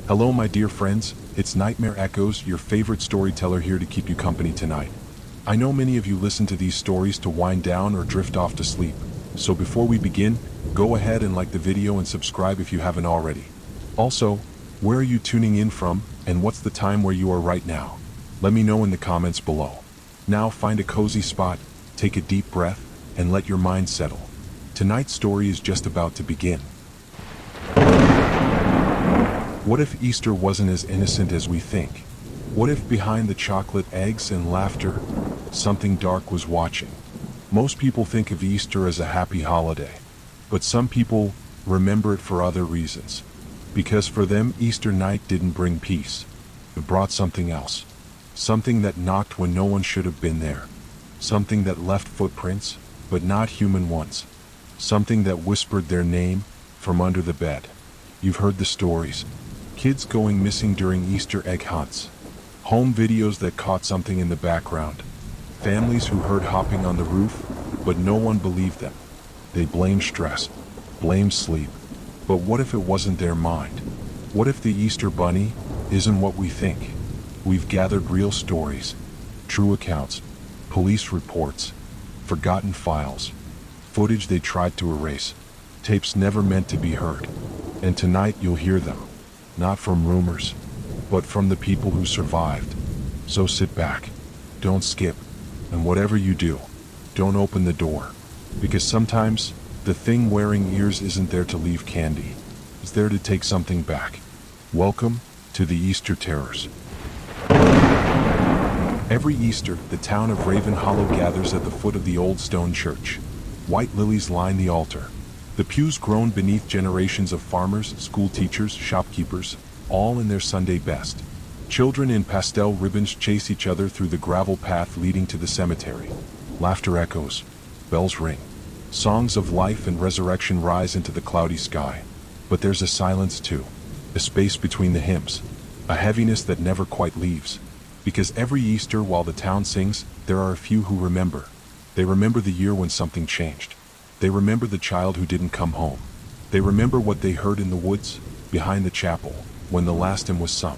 Hello my dear friends, it's Nightmare Echoes, your favorite storyteller here to keep you company tonight. I know many of you listen to these stories to wind down or drift off to sleep, so before we begin, go ahead and like the video and subscribe if you haven't already. Also, where are you tuning in from, and what's the time where you are right now? Let me know in the comments below. Now find a cozy spot, take a deep breath, and let your mind settle. Tonight's story is just about to begin. What if Easter wasn't as innocent as we think? What if behind the chocolate eggs and laughter, something dark was watching? Most people think of Easter as a happy holiday, but some people remember it for other reasons. Because for them, Easter night didn't bring peace. It brought something else. Something that knocked when no one should have been there. Something that left footprints, but not human ones. Something that whispered their name from under the bed. You've heard the stories. Kids going missing during Easter egg hunts. Home videos that caught something in the background. Families who heard hopping on the roof, but no one believed them. They blamed stress, blamed sleep. But what if it wasn't their mind? What if the Easter bunny isn't what we think? We've gathered real stories, true accounts, police reports, forgotten files, footage they tried to erase, tapes never meant to be heard. And tonight you'll hear them. Not from rumors, but from the people who survived. So sit back, don't skip, and whatever you do, don't open the door. Because sometimes, the thing wearing ears isn't there to leave candy. It's there to take something back. Welcome to the Easter Terrors. Every Easter, the town of Raven Hollow gathers at the foot of the old stone church. White lilies line the altar. The pews grown beneath generations of farmers, school teachers, shopkeepers, all in their Sunday best. Children in pastel ribbons chase each other through the gravel path leading to the cemetery. Laughter echoes, bells ring. Songs of life and resurrection rise into the cloudy sky. But there's a silence too, a space between the hymns, a heaviness that never quite leaves. Because every Easter while the town sings, there are a few who remember. They remember the year when something changed. They remember the child who didn't come home. They remember what they heard in the woods, behind the chapel, when the last hymn was sung.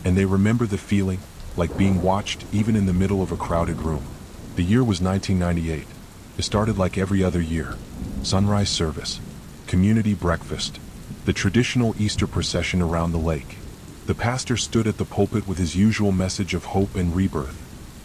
And they remember the feeling, like being watched even in the middle of a crowded room. The year was 1998. It started like every other year. Sunrise service, community breakfast, the traditional Easter procession around the lake. The pastor stood at the pulpit with his usual message of hope and rebirth.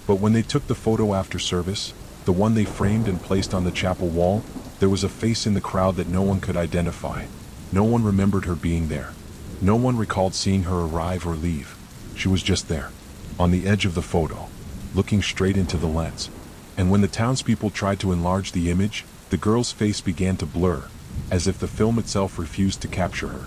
But when they took the photo after service, the one they framed and placed on the chapel wall, there was a face in the crowd that no one could identify. No one remembered her being there. No one recalled seeing her arrive or leave. She was just there, on the edge of the photo, looking straight into the lens. And when the townspeople tried to enlarge the image, the girl's face began to blur, as if the film itself refused to capture her.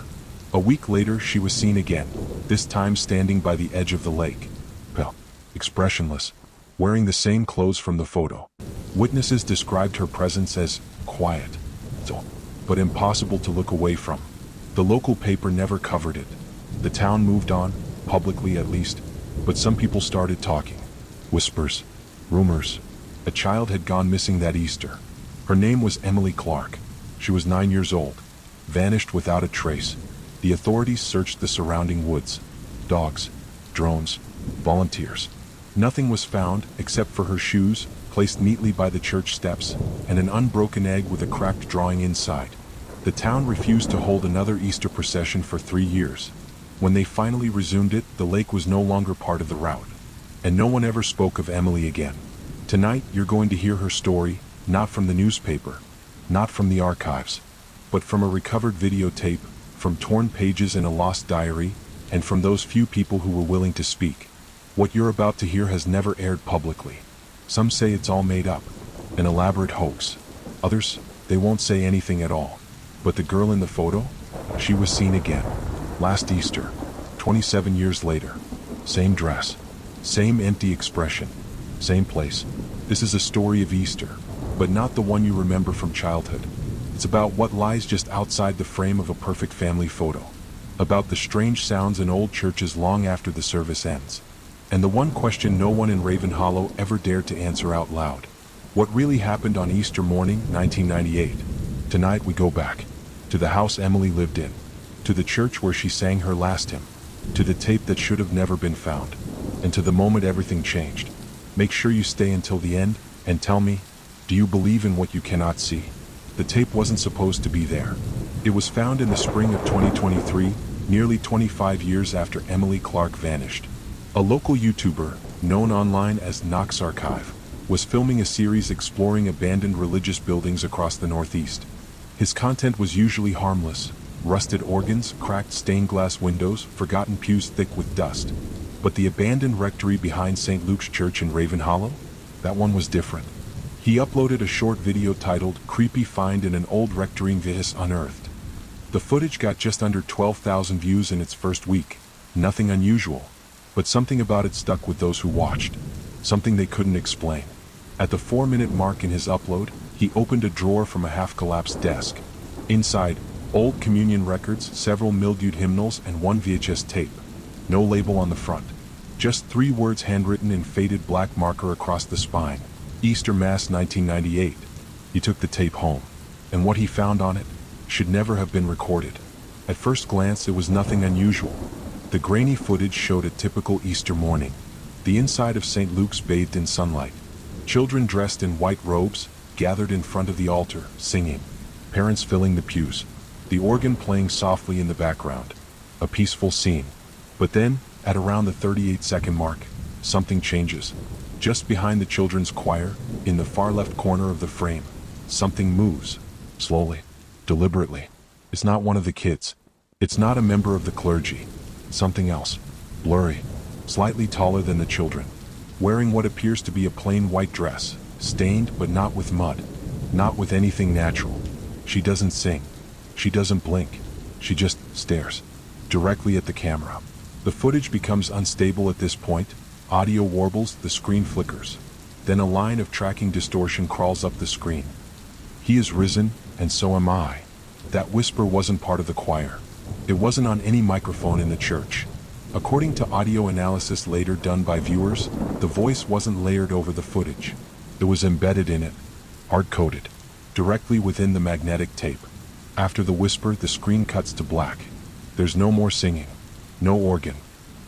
A week later, she was seen again, this time standing by the edge of the lake. Pale, expressionless, wearing the same clothes from the photo. Witnesses described her presence as quiet, but impossible to look away from. The local paper never covered it. The town moved on, publicly at least, but some people started talking. Whispers, rumors. A child had gone missing that Easter. Her name was Emily Clark. She was 9 years old, vanished without a trace. The authorities searched the surrounding woods. Dogs, drones, volunteers. Nothing was found except for her shoes, placed neatly by the church steps, and an unbroken egg with a cracked drawing inside. The town refused to hold another Easter procession for 3 years. When they finally resumed it, the lake was no longer part of the route. And no one ever spoke of Emily again. Tonight, you're going to hear her story, not from the newspaper, not from the archives, but from a recovered videotape, from torn pages in a lost diary, and from those few people who were willing to speak. What you're about to hear has never aired publicly. Some say it's all made up, an elaborate hoax. Others, they won't say anything at all. But the girl in the photo, she was seen again. Last Easter, 27 years later. Same dress, same empty expression, same place. This is a story of Easter, but not the one you remember from childhood. It's about what lies just outside the frame of a perfect family photo. About the strange sounds in old churches long after the service ends. And the one question no one in Raven Hollow ever dared to answer out loud. What really happened on Easter morning, 1998? Tonight we go back. To the house Emily lived in. To the church where she sang her last hymn. to the tape that should have never been found, and to the moment everything changed. Make sure you stay until the end, and tell me, do you believe in what you cannot see? The tape wasn't supposed to be there. It was found in the spring of 2023, nearly 25 years after Emily Clark vanished. A local YouTuber, known online as Knox Archive, was filming a series exploring abandoned religious buildings across the Northeast. His content was usually harmless: rusted organs, cracked stained glass windows, forgotten pews thick with dust. But the abandoned rectory behind St. Luke's Church in Raven Hollow? That one was different. He uploaded a short video titled "Creepy Find in an Old Rectory Vihis Unearthed." The footage got just under 12,000 views in its first week. Nothing unusual, but something about it stuck with those who watched. Something they couldn't explain. At the 4-minute mark in his upload, he opened a drawer from a half-collapsed desk. Inside, old communion records, several mildewed hymnals, and one VHS tape. No label on the front. Just 3 words handwritten in faded black marker across the spine: Easter Mass 1998. He took the tape home, and what he found on it should never have been recorded. At first glance, it was nothing unusual. The grainy footage showed a typical Easter morning. The inside of St. Luke's bathed in sunlight. Children dressed in white robes gathered in front of the altar, singing. Parents filling the pews. The organ playing softly in the background. A peaceful scene. But then, at around the 38-second mark, something changes. Just behind the children's choir, in the far left corner of the frame, something moves. Slowly. Deliberately. It's not one of the kids. It's not a member of the clergy. Something else. Blurry. Slightly taller than the children. Wearing what appears to be a plain white dress. Stained, but not with mud. Not with anything natural. She doesn't sing. She doesn't blink. She just stares. Directly at the camera. The footage becomes unstable at this point. Audio warbles, the screen flickers. Then a line of tracking distortion crawls up the screen. He is risen, and so am I. That whisper wasn't part of the choir. It wasn't on any microphone in the church. According to audio analysis later done by viewers, the voice wasn't layered over the footage. It was embedded in it, hard-coded, directly within the magnetic tape. After the whisper, the screen cuts to black. There's no more singing, no organ,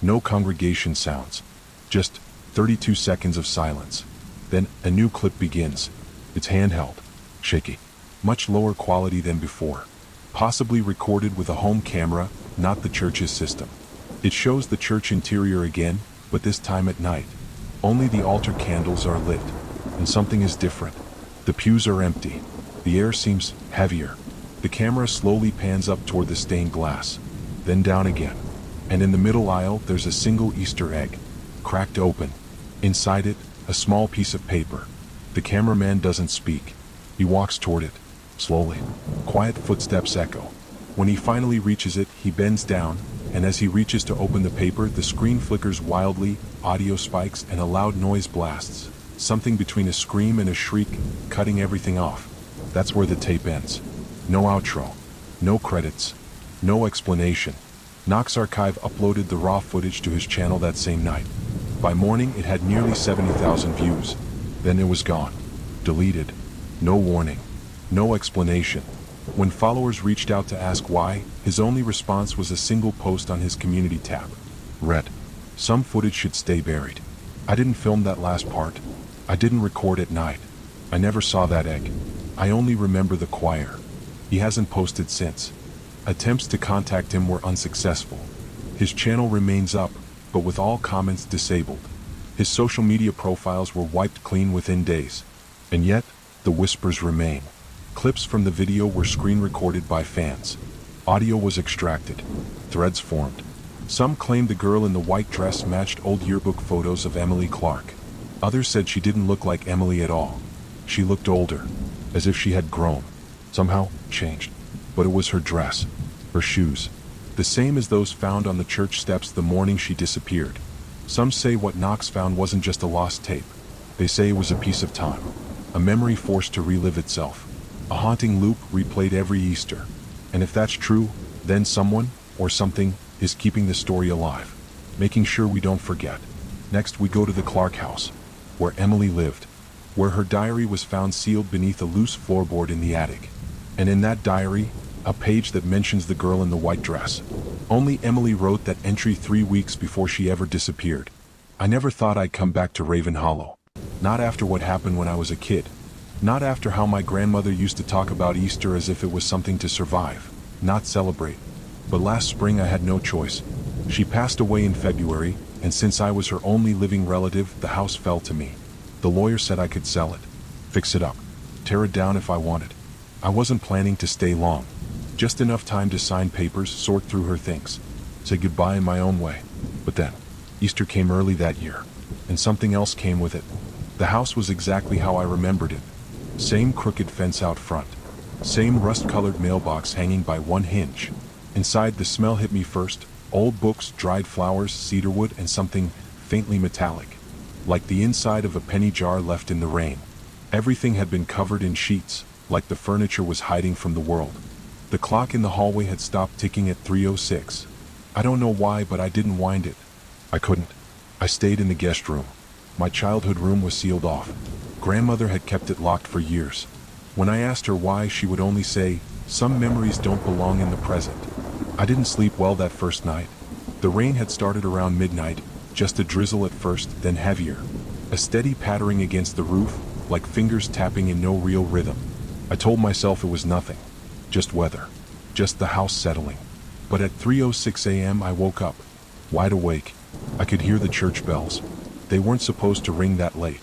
no congregation sounds. Just 32 seconds of silence. Then a new clip begins. It's handheld, shaky, much lower quality than before. Possibly recorded with a home camera, not the church's system. It shows the church interior again, but this time at night. Only the altar candles are lit, and something is different. The pews are empty. The air seems heavier. The camera slowly pans up toward the stained glass, then down again. And in the middle aisle, there's a single Easter egg, cracked open. Inside it, a small piece of paper. The cameraman doesn't speak. He walks toward it, slowly. Quiet footsteps echo. When he finally reaches it, he bends down, and as he reaches to open the paper, the screen flickers wildly, audio spikes, and a loud noise blasts. Something between a scream and a shriek, cutting everything off. That's where the tape ends. No outro. No credits. No explanation. Knox Archive uploaded the raw footage to his channel that same night. By morning, it had nearly 70,000 views. Then it was gone. Deleted. No warning. No explanation. When followers reached out to ask why, his only response was a single post on his community tab. Read: "Some footage should stay buried. I didn't film that last part. I didn't record at night. I never saw that egg. I only remember the choir." He hasn't posted since. Attempts to contact him were unsuccessful. His channel remains up, but with all comments disabled. His social media profiles were wiped clean within days. And yet, the whispers remain. Clips from the video were screen recorded by fans. Audio was extracted. Threads formed. Some claimed the girl in the white dress matched old yearbook photos of Emily Clark. Others said she didn't look like Emily at all. She looked older, as if she had grown. Somehow, changed. But it was her dress, her shoes, the same as those found on the church steps the morning she disappeared. Some say what Knox found wasn't just a lost tape. They say it was a piece of time, a memory forced to relive itself. A haunting loop replayed every Easter. And if that's true, then someone, or something, is keeping the story alive, making sure we don't forget. Next we go to the Clark house, where Emily lived, where her diary was found sealed beneath a loose floorboard in the attic. And in that diary, A page that mentions the girl in the white dress. Only Emily wrote that entry 3 weeks before she ever disappeared. I never thought I'd come back to Raven Hollow. Not after what happened when I was a kid. Not after how my grandmother used to talk about Easter as if it was something to survive, not celebrate. But last spring I had no choice. She passed away in February, and since I was her only living relative, the house fell to me. The lawyer said I could sell it, fix it up, tear it down if I wanted. I wasn't planning to stay long. Just enough time to sign papers, sort through her things, say goodbye in my own way. But then, Easter came early that year, and something else came with it. The house was exactly how I remembered it. Same crooked fence out front. Same rust-colored mailbox hanging by one hinge. Inside, the smell hit me first. Old books, dried flowers, cedarwood, and something faintly metallic. Like the inside of a penny jar left in the rain. Everything had been covered in sheets, like the furniture was hiding from the world. The clock in the hallway had stopped ticking at 3:06. I don't know why, but I didn't wind it. I couldn't. I stayed in the guest room. My childhood room was sealed off. Grandmother had kept it locked for years. When I asked her why, she would only say, "Some memories don't belong in the present." I didn't sleep well that first night. The rain had started around midnight, just a drizzle at first, then heavier. A steady pattering against the roof, like fingers tapping in no real rhythm. I told myself it was nothing. Just weather. Just the house settling. But at 3:06 a.m. I woke up. Wide awake. I could hear the church bells. They weren't supposed to ring that late.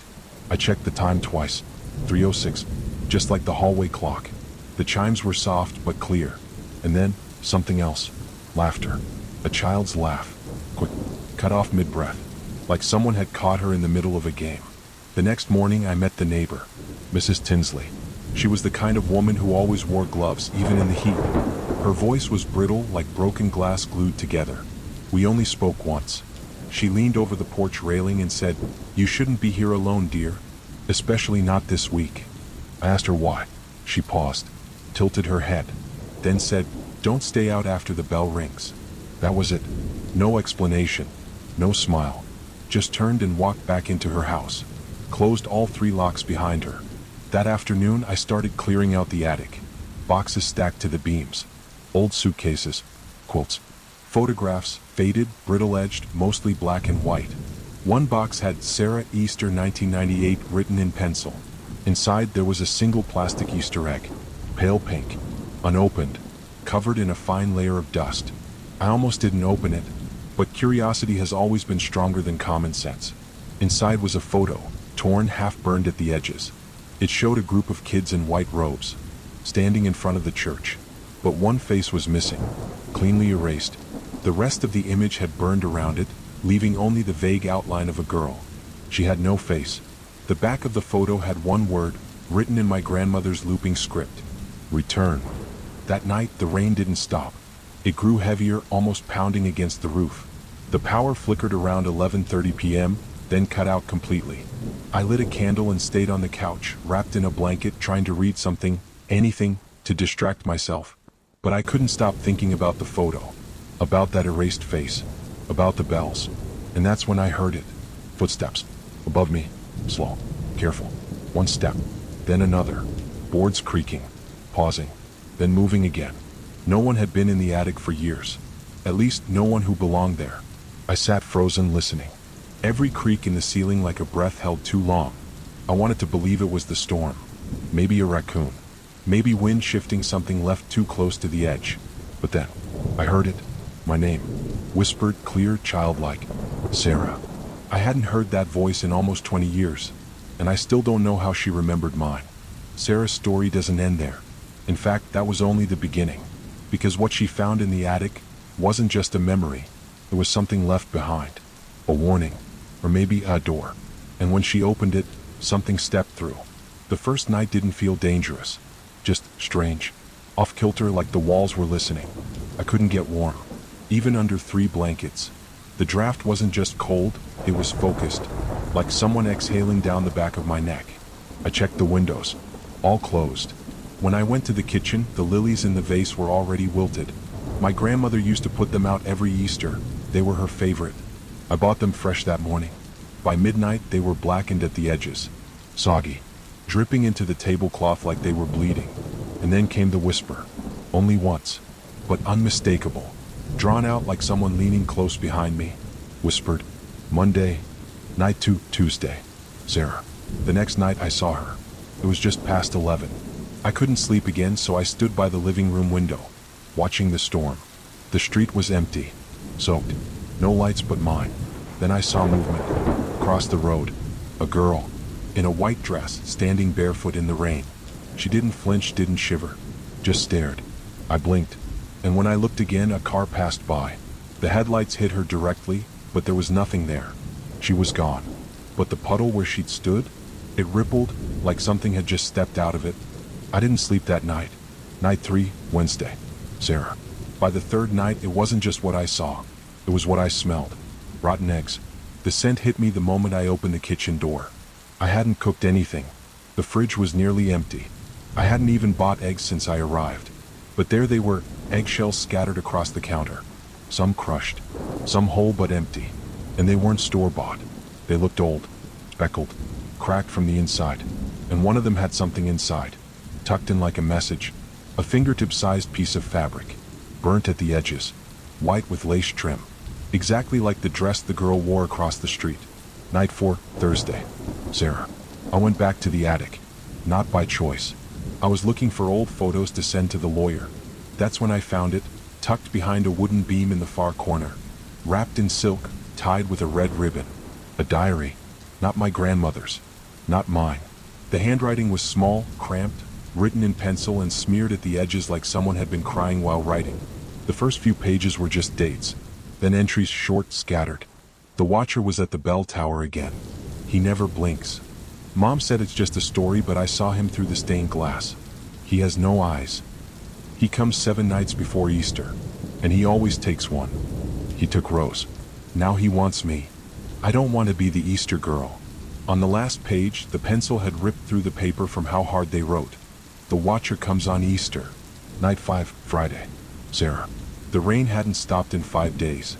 I checked the time twice. 3:06. Just like the hallway clock. The chimes were soft but clear. And then, something else. Laughter. A child's laugh. Quick. Cut off mid-breath. Like someone had caught her in the middle of a game. The next morning I met the neighbor. Mrs. Tinsley. She was the kind of woman who always wore gloves, even in the heat. Her voice was brittle, like broken glass glued together. We only spoke once. She leaned over the porch railing and said, "You shouldn't be here alone, dear. Especially not this week." I asked her why. She paused, tilted her head, then said, "Don't stay out after the bell rings." That was it. No explanation. No smile. Just turned and walked back into her house. Closed all 3 locks behind her. That afternoon I started clearing out the attic. Boxes stacked to the beams. Old suitcases. Quilts. Photographs, faded, brittle-edged, mostly black and white. One box had Sarah Easter 1998 written in pencil. Inside there was a single plastic Easter egg. Pale pink. Unopened. Covered in a fine layer of dust. I almost didn't open it, but curiosity has always been stronger than common sense. Inside was a photo, torn, half-burned at the edges. It showed a group of kids in white robes, standing in front of the church. But one face was missing, cleanly erased. The rest of the image had burned around it, leaving only the vague outline of a girl. She had no face. The back of the photo had one word, written in my grandmother's looping script. Return. That night, the rain didn't stop. It grew heavier, almost pounding against the roof. The power flickered around 11:30 p.m., then cut out completely. I lit a candle and stayed on the couch, wrapped in a blanket, trying to read something, anything, to distract myself. But I couldn't stop thinking about the photo, about that erased face, about the bells. And that's when I heard it. Footsteps. Above me. Slow. Careful. One step. Then another. Boards creaking. Pausing. Then moving again. No one had been in the attic for years. At least no one who belonged there. I sat frozen, listening. Every creak in the ceiling like a breath held too long. I wanted to believe it was the storm. Maybe a raccoon. Maybe wind shifting something left too close to the edge. But then, I heard it. My name. Whispered, clear, childlike. Sarah. I hadn't heard that voice in almost 20 years. And I still don't know how she remembered mine. Sarah's story doesn't end there. In fact, that was only the beginning. Because what she found in the attic wasn't just a memory. It was something left behind. A warning. Or maybe a door. And when she opened it, something stepped through. The first night didn't feel dangerous. Just strange. Off-kilter, like the walls were listening. I couldn't get warm. Even under 3 blankets. The draft wasn't just cold, it was focused. Like someone exhaling down the back of my neck. I checked the windows. All closed. When I went to the kitchen, the lilies in the vase were already wilted. My grandmother used to put them out every Easter. They were her favorite. I bought them fresh that morning. By midnight, they were blackened at the edges. Soggy. Dripping into the tablecloth like they were bleeding. And then came the whisper. Only once, but unmistakable. Drawn out like someone leaning close behind me. Whispered, Monday, night to Tuesday. Sarah. The next night I saw her. It was just past 11. I couldn't sleep again, so I stood by the living room window, watching the storm. The street was empty, soaked. No lights but mine. Then I saw movement. Across the road, a girl, in a white dress, standing barefoot in the rain. She didn't flinch, didn't shiver, just stared. I blinked, and when I looked again, a car passed by. The headlights hit her directly, but there was nothing there. She was gone. But the puddle where she'd stood, it rippled like something had just stepped out of it. I didn't sleep that night. Night 3, Wednesday. Sarah. By the third night, it wasn't just what I saw. It was what I smelled. Rotten eggs. The scent hit me the moment I opened the kitchen door. I hadn't cooked anything. The fridge was nearly empty. I hadn't even bought eggs since I arrived. But there they were, eggshells scattered across the counter. Some crushed, some whole but empty. And they weren't store-bought. They looked old, speckled, cracked from the inside. And one of them had something inside, tucked in like a message. A fingertip-sized piece of fabric, burnt at the edges, white with lace trim. Exactly like the dress the girl wore across the street. Night 4, Thursday. Sarah. I went back to the attic. Not by choice. I was looking for old photos to send to the lawyer. That's when I found it, tucked behind a wooden beam in the far corner. Wrapped in silk, tied with a red ribbon. A diary. Not my grandmother's. Not mine. The handwriting was small, cramped, written in pencil and smeared at the edges like someone had been crying while writing. The first few pages were just dates. Then entries short, scattered. The watcher was at the bell tower again. He never blinks. Mom said it's just a story, but I saw him through the stained glass. He has no eyes. He comes 7 nights before Easter, and he always takes one. He took Rose. Now he wants me. I don't want to be the Easter girl. On the last page, the pencil had ripped through the paper from how hard they wrote. The watcher comes on Easter. Night 5, Friday. Sarah. The rain hadn't stopped in 5 days.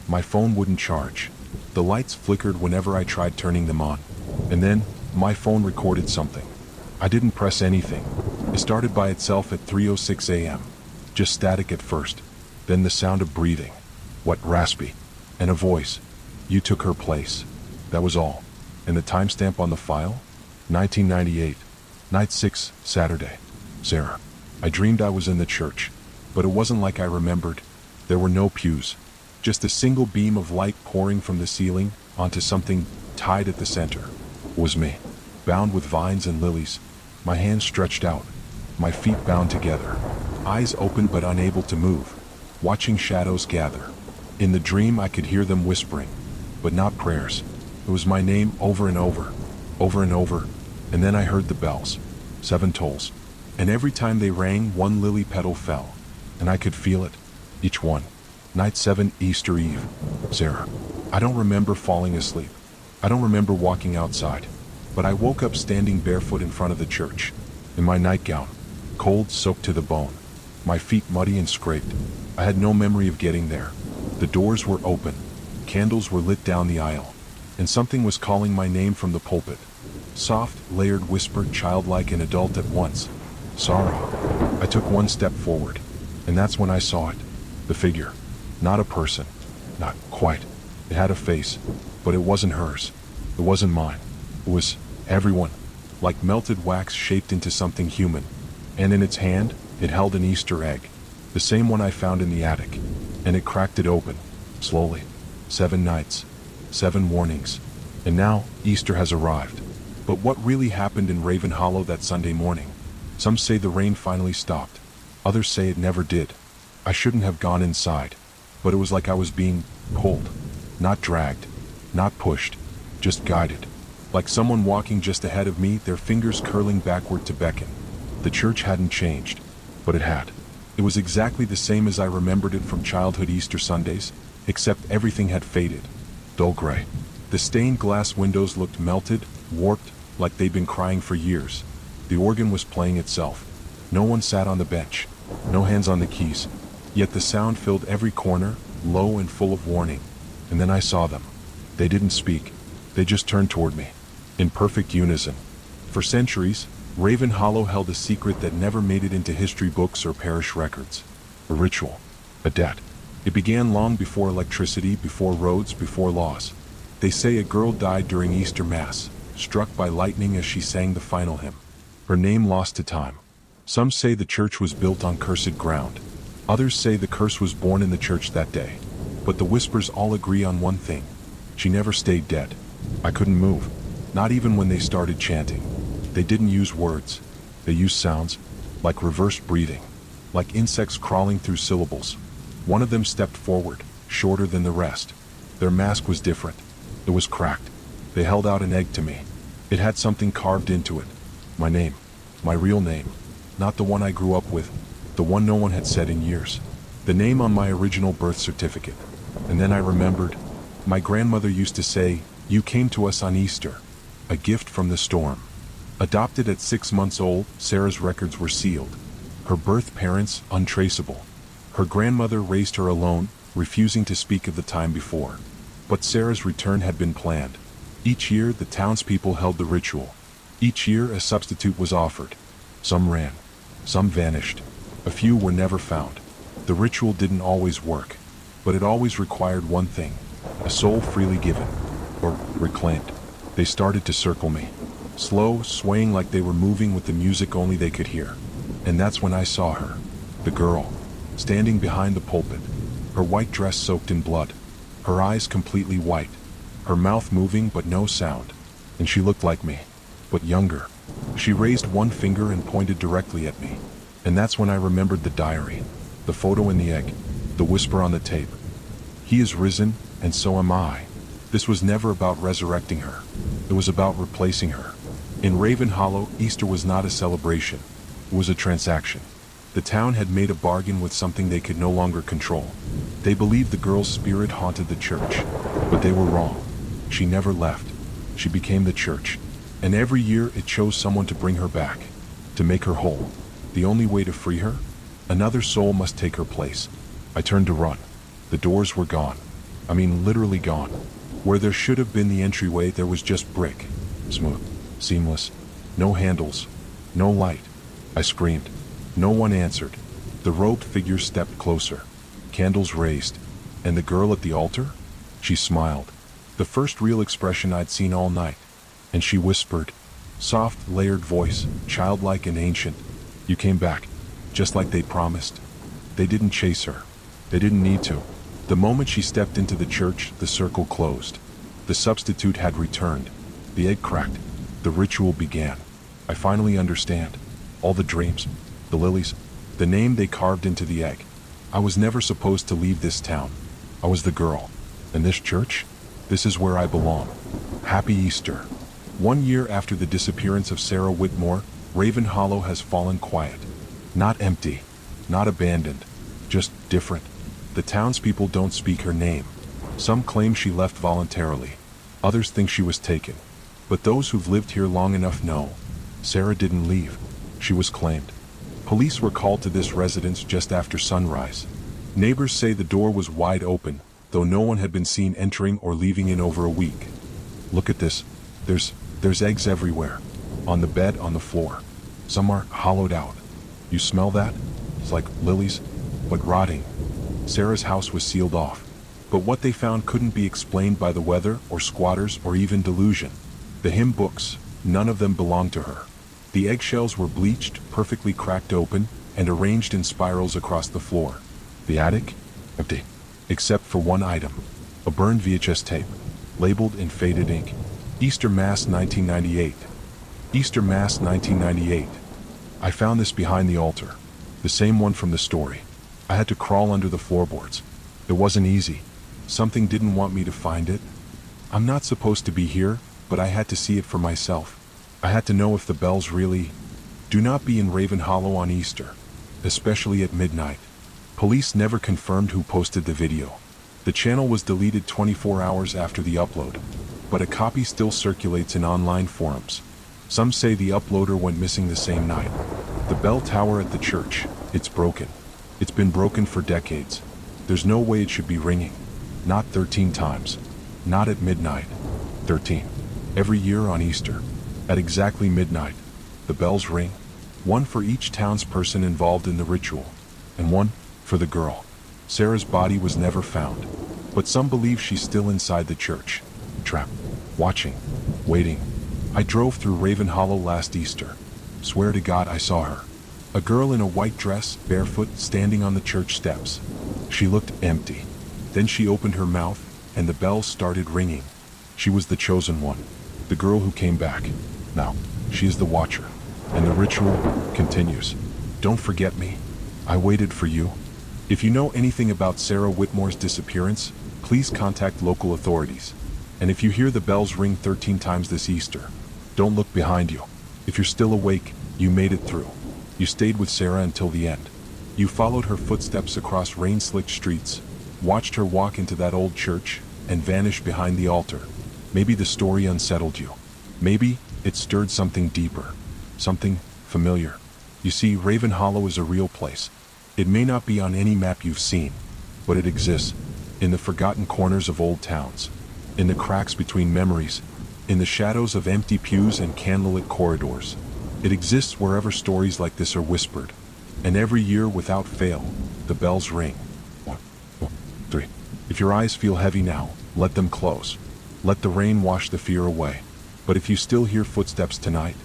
My phone wouldn't charge. The lights flickered whenever I tried turning them on. And then, my phone recorded something. I didn't press anything. It started by itself at 3:06 a.m. Just static at first. Then the sound of breathing. What, raspy. And a voice. You took her place. That was all. And the timestamp on the file? 1998. Night 6, Saturday. Sarah. I dreamed I was in the church. But it wasn't like I remembered. There were no pews. Just a single beam of light pouring from the ceiling onto something tied at the center. It was me, bound with vines and lilies, my hands stretched out, my feet bound together, eyes open but unable to move, watching shadows gather. In the dream I could hear them whispering, but not prayers. It was my name over and over, over and over, and then I heard the bells, 7 tolls, and every time they rang, one lily petal fell, and I could feel it, each one. Night 7, Easter Eve. Sarah. I don't remember falling asleep. I don't remember walking outside. But I woke up standing barefoot in front of the church, in my nightgown, cold, soaked to the bone, my feet muddy and scraped. I had no memory of getting there. The doors were open, candles were lit down the aisle, and something was calling my name from the pulpit. Soft, layered whisper, childlike and adult at once. Sarah. I took one step forward, and that's when I saw it. The figure. Not a person. Not quite. It had a face, but it wasn't hers. It wasn't mine. It was everyone. Like melted wax shaped into something human. And in its hand, it held an Easter egg. The same one I found in the attic. And it cracked it open. Slowly. 7 nights. 7 warnings. And now, Easter has arrived. But what really happened in Raven Hollow that Sunday morning? Some say the rain finally stopped. Others say it never did. I shouldn't have gone inside. But it was like I was being pulled. Not dragged. Not pushed. Just guided. Like someone walking just ahead of me, their fingers curling backward to beckon. The church hadn't changed. But it had. It was exactly the same as I remembered it from childhood Easter Sundays, except everything had faded. Dull gray. The stained glass windows looked melted, warped, like they'd been crying for years. The organ was playing itself. No one sat on the bench. No hands on the keys. Yet the sound filled every corner, low and full of warning. And then I saw them. They didn't speak. They just turned toward me. In perfect unison. For centuries, Raven Hollow held a secret that never made it into history books or parish records. A ritual. A debt. It began long before electricity, before roads, before laws. They say a girl died during Easter Mass, struck by lightning as she sang the final hymn. Her name lost to time. Some say the church was built on cursed ground. Others say the curse was born in the church that day. But the whispers all agree on one thing. She never stayed dead. I couldn't move. Not even when they started chanting. They didn't use words. They used sounds, like reversed breathing, like insects crawling through syllables. One of them stepped forward, shorter than the rest. Their mask was different. It was cracked. They held out an egg to me. It had something carved into it. My name. My real name. Not the one I grew up with. The one no one had said in years. The name on my original birth certificate. And then I remembered. My grandmother used to say, "You came to us on Easter. A gift from the storm." Adopted at 6 months old, Sarah's records were sealed. Her birth parents untraceable. Her grandmother raised her alone, refusing to speak of the time before. But Sarah's return had been planned. Each year, the townspeople held the ritual. Each year, a substitute was offered. Some ran. Some vanished. A few were never found. The ritual didn't always work, but it always required one thing: a soul freely given, or reclaimed. They started to circle me. Slow, swaying like they were moving with the music only they could hear. And that's when I saw her. The girl. Standing behind the pulpit. Her white dress soaked in blood. Her eyes completely white. Her mouth moving but no sound. And she looked like me, but younger. She raised one finger and pointed directly at me. And that's when I remembered the diary. The photo in the egg. The whisper on the tape. He is risen, and so am I. This was never about resurrecting her. It was about replacing her. In Raven Hollow, Easter was not a celebration. It was a transaction. The town had made a bargain with something they could no longer control. They believed the girl's spirit haunted the church, but they were wrong. She never left. She became the church. And every year it chose someone to bring her back, to make her whole. The only way to free her? Another soul must take her place. I turned to run. The doors were gone. I mean, literally gone. Where there should have been the entryway, there was just brick. Smooth. Seamless. No handles. No light. I screamed. No one answered. The robed figure stepped closer. Candles raised. And the girl at the altar? She smiled. The first real expression I'd seen all night. And she whispered. Soft, layered voice, childlike and ancient. You came back. Just like they promised. They didn't chase her. They didn't need to. The moment she stepped into the church, the circle closed. The substitute had returned. The egg cracked. The ritual began. I finally understand. All the dreams, the lilies, the name they carved into the egg. I was never supposed to leave this town. I was the girl. And this church? This is where I belong. Happy Easter. 1 year after the disappearance of Sarah Whitmore, Raven Hollow has fallen quiet. Not empty. Not abandoned. Just different. The townspeople don't speak her name. Some claim she left voluntarily. Others think she was taken. But those who've lived here long enough know. Sarah didn't leave. She was claimed. Police were called to this residence just after sunrise. Neighbors say the door was wide open, though no one had been seen entering or leaving in over a week. Look at this. There's eggs everywhere. On the bed, on the floor. Some are hollowed out. You smell that? It's like lilies, but rotting. Sarah's house was sealed off. But what they found couldn't be explained by the weather or squatters or even delusion. The hymn books, none of them belonged to her. The eggshells were bleached, perfectly cracked open, and arranged in spirals across the floor. The attic? Empty. Except for one item. A burned VHS tape, labeled in faded ink. Easter Mass 1998. Easter Mass 1998. I found this behind the altar. The same one from the story. I had to crawl under the floorboards. It wasn't easy. Something didn't want me to find it. I'm not supposed to be here, but I had to see it for myself. I had to know if the bells really... Do not be in Raven Hollow on Easter, especially at midnight. Police never confirmed who posted the video. The channel was deleted 24 hours after the upload, but a copy still circulates in online forums. Some say the uploader went missing the same night. The bell tower at the church, it's broken. It's been broken for decades. There's no way it should be ringing. Not 13 times. Not at midnight. 13. Every year on Easter. At exactly midnight. The bells ring, one for each townsperson involved in the ritual, and one for the girl. Sarah's body was never found, but some believe she's still inside the church, trapped, watching, waiting. I drove through Raven Hollow last Easter. Swear to God I saw her. A girl in a white dress, barefoot, standing on the church steps. She looked empty. Then she opened her mouth, and the bells started ringing. She was the chosen one, the girl who came back. Now, she is the watcher, and the ritual continues. Don't forget me. I waited for you. If you know anything about Sarah Whitmore's disappearance, please contact local authorities. And if you hear the bells ring 13 times this Easter, don't look behind you. If you're still awake, you made it through. You stayed with Sarah until the end. You followed her footsteps across rain-slicked streets, watched her walk into that old church, and vanish behind the altar. Maybe the story unsettled you. Maybe it stirred something deeper, something familiar. You see, Raven Hollow is a real place. It may not be on any map you've seen, but it exists in the forgotten corners of old towns, in the cracks between memories, in the shadows of empty pews and candlelit corridors. It exists wherever stories like this are whispered. And every year, without fail, the bells ring. 1, 2, 3. If your eyes feel heavy now, let them close. Let the rain wash the fear away. But if you still hear footsteps tonight,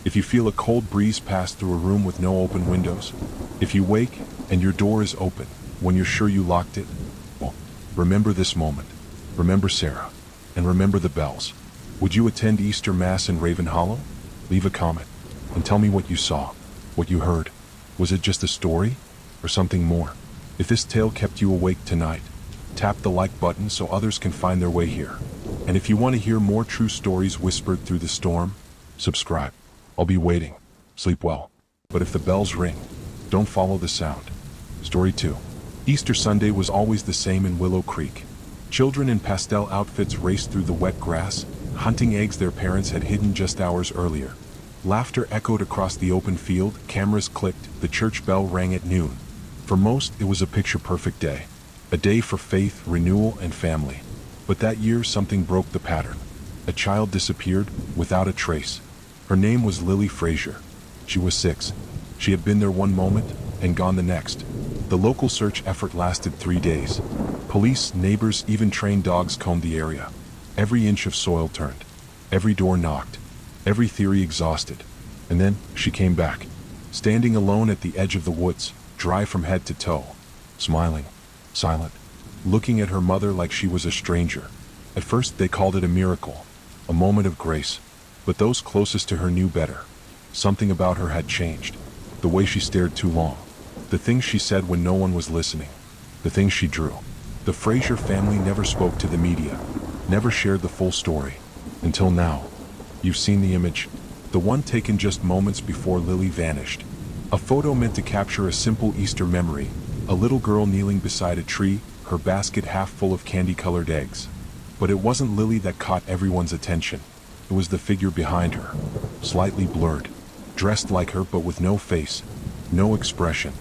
if you feel a cold breeze pass through a room with no open windows, if you wake and your door is open when you're sure you locked it, well, remember this moment. Remember Sarah. And remember the bells. Would you attend Easter Mass in Raven Hollow? Leave a comment and tell me what you saw, what you heard. Was it just a story or something more? If this tale kept you awake tonight, tap the like button so others can find their way here. And if you want to hear more true stories whispered through the storm, subscribe. I'll be waiting. Sleep well. But if the bells ring, don't follow the sound. Story 2. Easter Sunday was always the same in Willow Creek. Children in pastel outfits raced through the wet grass, hunting eggs their parents had hidden just hours earlier. Laughter echoed across the open field, cameras clicked, the church bell rang at noon. For most, it was a picture-perfect day. A day for faith, renewal, and family. But that year, something broke the pattern. A child disappeared, without a trace. Her name was Lily Frazier. She was 6. She had been there one moment, and gone the next. The local search effort lasted 3 days. Police, neighbors, even trained dogs combed the area. Every inch of soil turned. Every door knocked. Every theory exhausted. And then, she came back. Standing alone at the edge of the woods, dry from head to toe. Smiling. Silent. Looking at her mother like she was a stranger. At first, they called it a miracle. A moment of grace. But those closest to her knew better. Something about her had changed. The way she stared too long. The things she said when no one was listening. The things she drew. The Frazier family never spoke to the media. Never shared the full story. Until now. You've seen the image. The one taken just moments before Lily vanished. A photo meant to capture a simple Easter memory. A little girl kneeling beside a tree, her basket half full of candy-colored eggs. But it wasn't Lily that caught everyone's attention. It was the figure behind her. Slightly blurred. Dressed like her but with no face. No expression.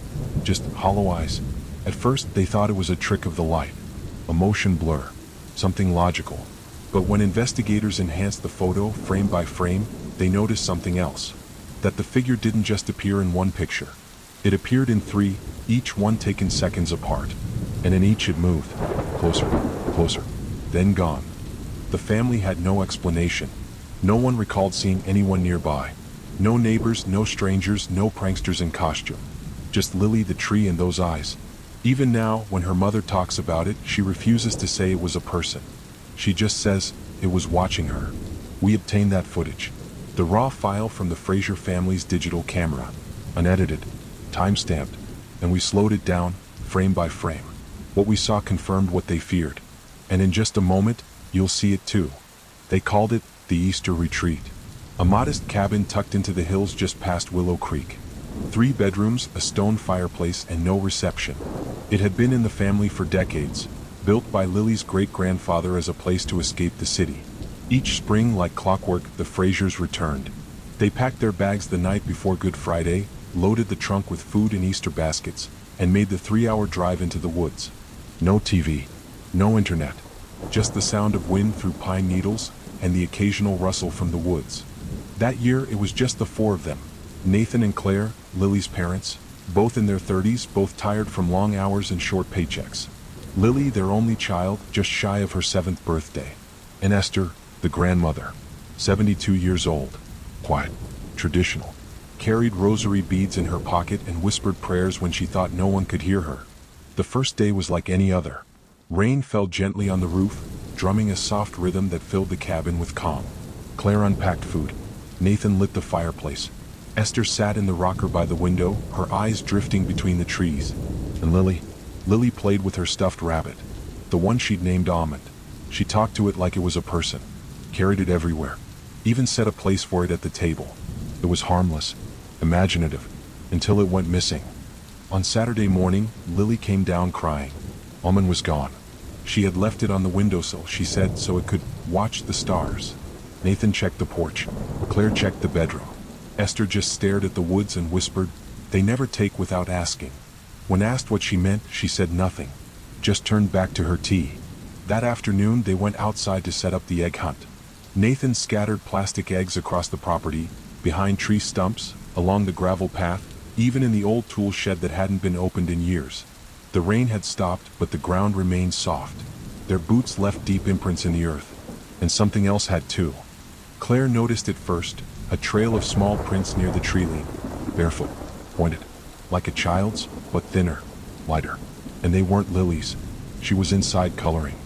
Just hollow eyes. At first, they thought it was a trick of the light. A motion blur. Something logical. But when investigators enhanced the photo, frame by frame, they noticed something else. That the figure didn't just appear in one picture. It appeared in 3, each one taken seconds apart. And in each it moved. Closer, closer. Then gone. The family had no explanation. No one recalled seeing anyone nearby. No neighbors, no strangers, no pranksters in costume. Just Lily, the tree, and those eyes. Even now, when her mother talks about it, she refuses to say it was a person. She just says it was watching her. We obtained that footage. The raw file from the Frazier family's digital camera. Unedited. Time-stamped. And we slowed it down, frame by frame. What we saw confirmed what they feared. And in just a moment, you'll see it too. They called it the Easter Retreat. A modest cabin tucked into the hills just past Willow Creek. 3 bedrooms, a stone fireplace, and no reception. It had been in the family for decades, built by Lily's great-grandfather as a place to escape the city. Each spring, like clockwork, the Fraziers returned. They packed their bags the night before Good Friday, loaded the trunk with food and Easter baskets, and made the 3-hour drive into the woods. No TV, no internet, just the sound of wind through pine needles and the occasional rustle from the woods. That year, it was just the four of them. Nathan and Claire, Lily's parents, both in their 30s, both tired from long hours and short paychecks. Lily, their only child, just shy of her 7th birthday. And Esther, the grandmother, 72 years old. Quiet, traditional. Carried rosary beads in her pocket and whispered prayers when she thought no one could hear her. The first day was like any other. Rain fell gently on the roof, drumming a soft rhythm that filled the cabin with calm. Claire unpacked food. Nathan lit the fireplace. Esther sat in the rocker by the window, her eyes drifting between the trees. And Lily played with her stuffed rabbit, the one she'd named Almond. She talked to it like it was a person, carried it everywhere, even set a place for it at the table. It was harmless, imaginative, until it went missing. On Saturday morning, Lily came down crying. Almond was gone. She had left it on the windowsill, she said, so it could watch the stars. Nathan checked the porch. Claire checked the bedroom. Esther just stared at the woods and whispered, "They never take without asking." When asked what she meant, she said nothing, just turned back to her tea. That afternoon, they went outside to set up the egg hunt. Nathan scattered plastic eggs across the property, behind tree stumps, along the gravel path, even in the old tool shed that hadn't been opened in years. The rain had stopped, but the ground remained soft. Their boots left deep imprints in the earth. And something else had too. Claire noticed it first, a trail of small prints near the tree line. Barefoot, pointed, like a child's, but thinner, lighter. And they weren't Lily's. She was inside coloring.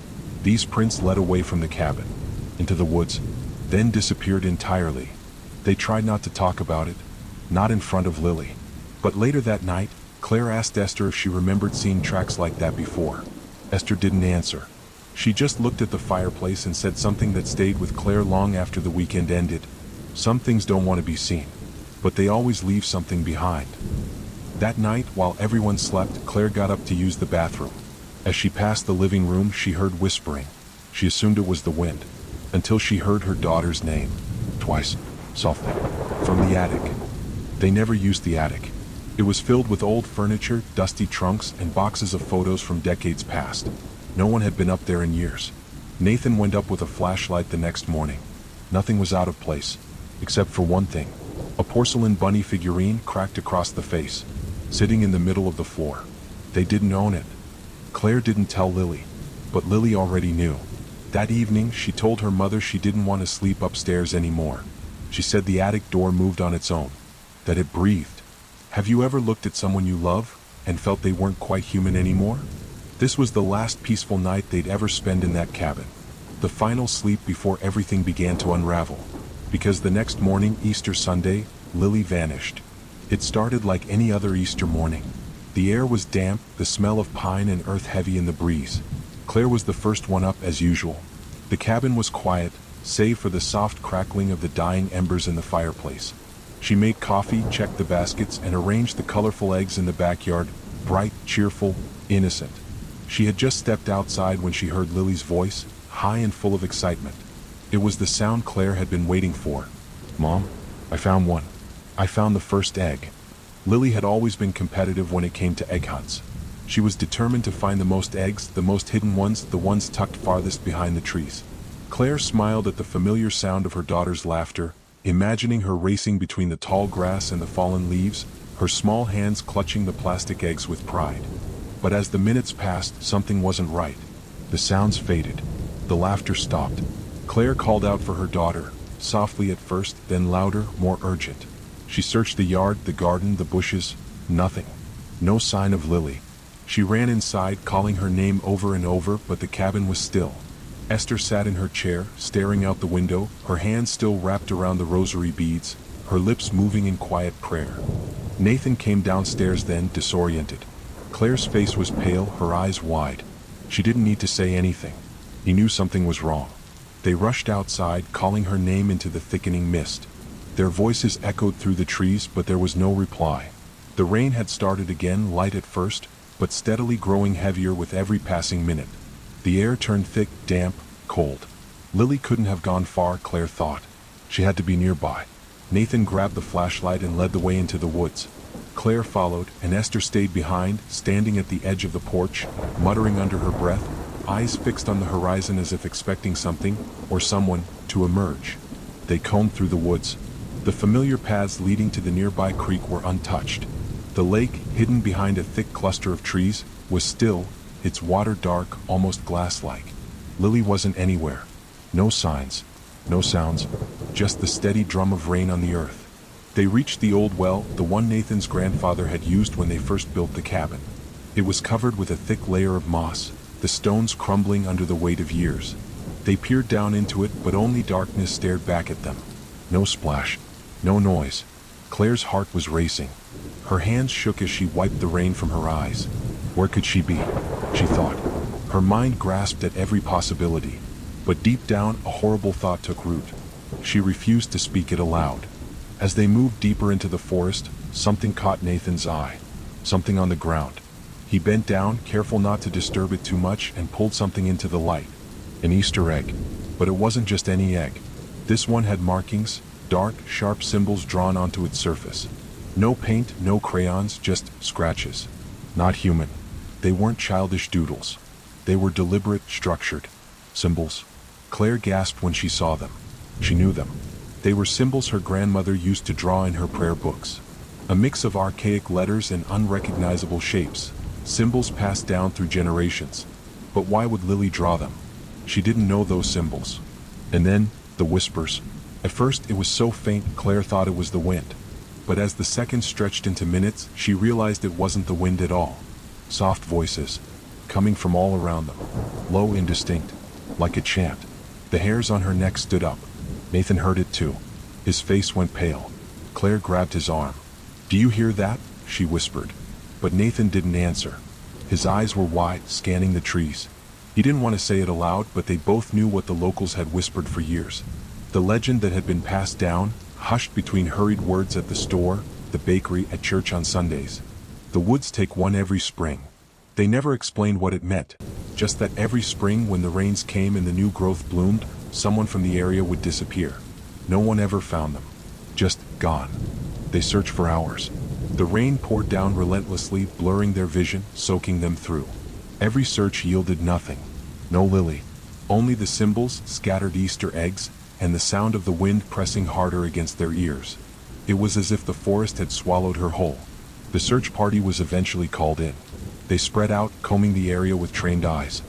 These prints led away from the cabin, into the woods, then disappeared entirely. They tried not to talk about it, not in front of Lily. But later that night, Claire asked Esther if she remembered seeing tracks like that before. Esther didn't answer. She just looked at the fireplace and said something that stayed with Claire long after the weekend ended. Some things don't want to be seen, but they always leave something behind. That night, while everyone slept, Claire got up to use the bathroom. As she passed the living room, she heard whispering. She assumed it was the wind, until she heard her daughter's name, twice, softly, from the attic. They never used the attic. It was filled with old furniture, dusty trunks, and boxes of photos from decades past. No one had been up there in years. Nathan went up with a flashlight the next morning. Nothing was out of place, except for one thing. A porcelain bunny figurine cracked across the face, sitting in the middle of the floor. They didn't own it. Claire didn't tell Lily, but Lily already knew. That evening, she told her mother she didn't want to sleep upstairs anymore. She said the attic door moved on its own, that it breathed. Have you ever looked at someone you love and felt they weren't quite human anymore? This was the last peaceful night they'd ever spend in that cabin. The final sleep before everything began to unravel. Because the next morning, Easter Sunday, Lily vanished. It started like any other Easter morning. The air was damp, the smell of pine and earth heavy in the breeze. Claire was the first one up as usual. The cabin was quiet, save for the soft crackling of the dying embers in the fireplace. She made coffee, checked the baskets, and arranged the colorful eggs in the backyard, bright, cheerful, innocent. She had just stepped outside when she heard Lily's voice, high and full of excitement. It was the sound Claire had been waiting for. "Mom, I found one. I found the first egg." Lily had always been competitive when it came to egg hunts. She was determined to find the most eggs, the most hidden ones, the ones tucked farthest behind the trees. Claire smiled at the familiar sound of her daughter's laughter, imagining her racing between the tall grass and the fallen leaves, her small hands clutching the plastic eggs with pride. But as the minutes passed, something wasn't right. The sounds faded. The laughter stopped. Claire called out for her daughter, softly at first, then louder, more urgent. She searched the yard, the garden, the bushes. Nothing. No sign of Lily. She ran inside, calling her name over and over, but the cabin was still. Esther sat in her chair, staring out the window, her hands still wrapped around the rosary beads, her lips moving in quiet prayer. Nathan came downstairs then, disoriented. Claire's face was pale, her eyes wide. She didn't need to say anything. He knew something was wrong. They rushed outside, calling her name into the thickening mist. Their voices echoed through the trees, but there was no reply. The rain had started again, light at first, but steadily growing heavier with every passing minute. The air turned thick, damp, cold. Lily couldn't have gone far, Claire thought. She had to be nearby. Nathan grabbed the flashlight and led the way into the woods. Claire followed, and Esther stayed behind, standing at the edge of the porch, muttering under her breath, eyes fixed on the horizon as if expecting something, or someone, to emerge. They combed through the woods, The familiar paths leading to the nearby creek were untouched. The lake, hidden behind a thick cluster of trees, was still, its water dark, almost glass-like. Lily wasn't anywhere. No signs, no sounds, just the steady drum of rain on the earth. They reached the old well, the one Nathan's grandfather had used when they first built the cabin. It was covered with a thick layer of moss, the stones crumbling under the weight of years. They peered down into it, but only darkness stared back at them. No splash, no noise. Claire's heart was racing. Her hands shook as she wiped the rain from her eyes. Where could she be? She thought. Her mind grasped at every possibility. But deep down, a horrible thought took root. She refused to speak it aloud. As they moved deeper into the forest, something caught Nathan's eye. Something on the ground. He bent down, careful not to disturb it too much, and pulled something into the light. An Easter egg. But it wasn't just any egg. This one had markings, dark, sharp symbols drawn onto its surface. No paint, no crayons, just scratches. Not human. They weren't childish doodles. They were deliberate, structured symbols. Claire gasped when she saw them. She knew them. They were symbols her grandmother used to draw in her prayer books. A mix of archaic letters and unrecognizable shapes. Symbols passed down through generations. But why would Lily draw them? She didn't know those symbols. And then, the whispers. At first it was so faint Claire thought it was the wind. But as the seconds stretched into minutes, she realized it wasn't the wind at all. Soft voices, coming from all around them. Low, indistinct, like a chant. The hairs on her neck stood up. Nathan heard it too. His face went pale. Claire grabbed his arm. "Do you hear that?" she whispered. But Nathan didn't answer. His eyes were wide, scanning the trees. He didn't want to say it aloud, but they both knew what the locals had whispered for years. The legend that had been passed down, hushed between hurried words at the store, the bakery, at church on Sundays. The woods take one every spring. They never explained what it meant, just that every spring when the rains came and the new growth bloomed, someone from the area would disappear. No one ever found them. Just gone. They searched for hours. The rain poured down relentlessly, blurring their vision, soaking them through. Every search yielded nothing. No Lily. Only the symbols, scattered Easter eggs, and the sound of the wind pressing harder against their ears. It was as if the forest had swallowed her whole. The search party was eventually called in. They spread out, combing the area with trained eyes.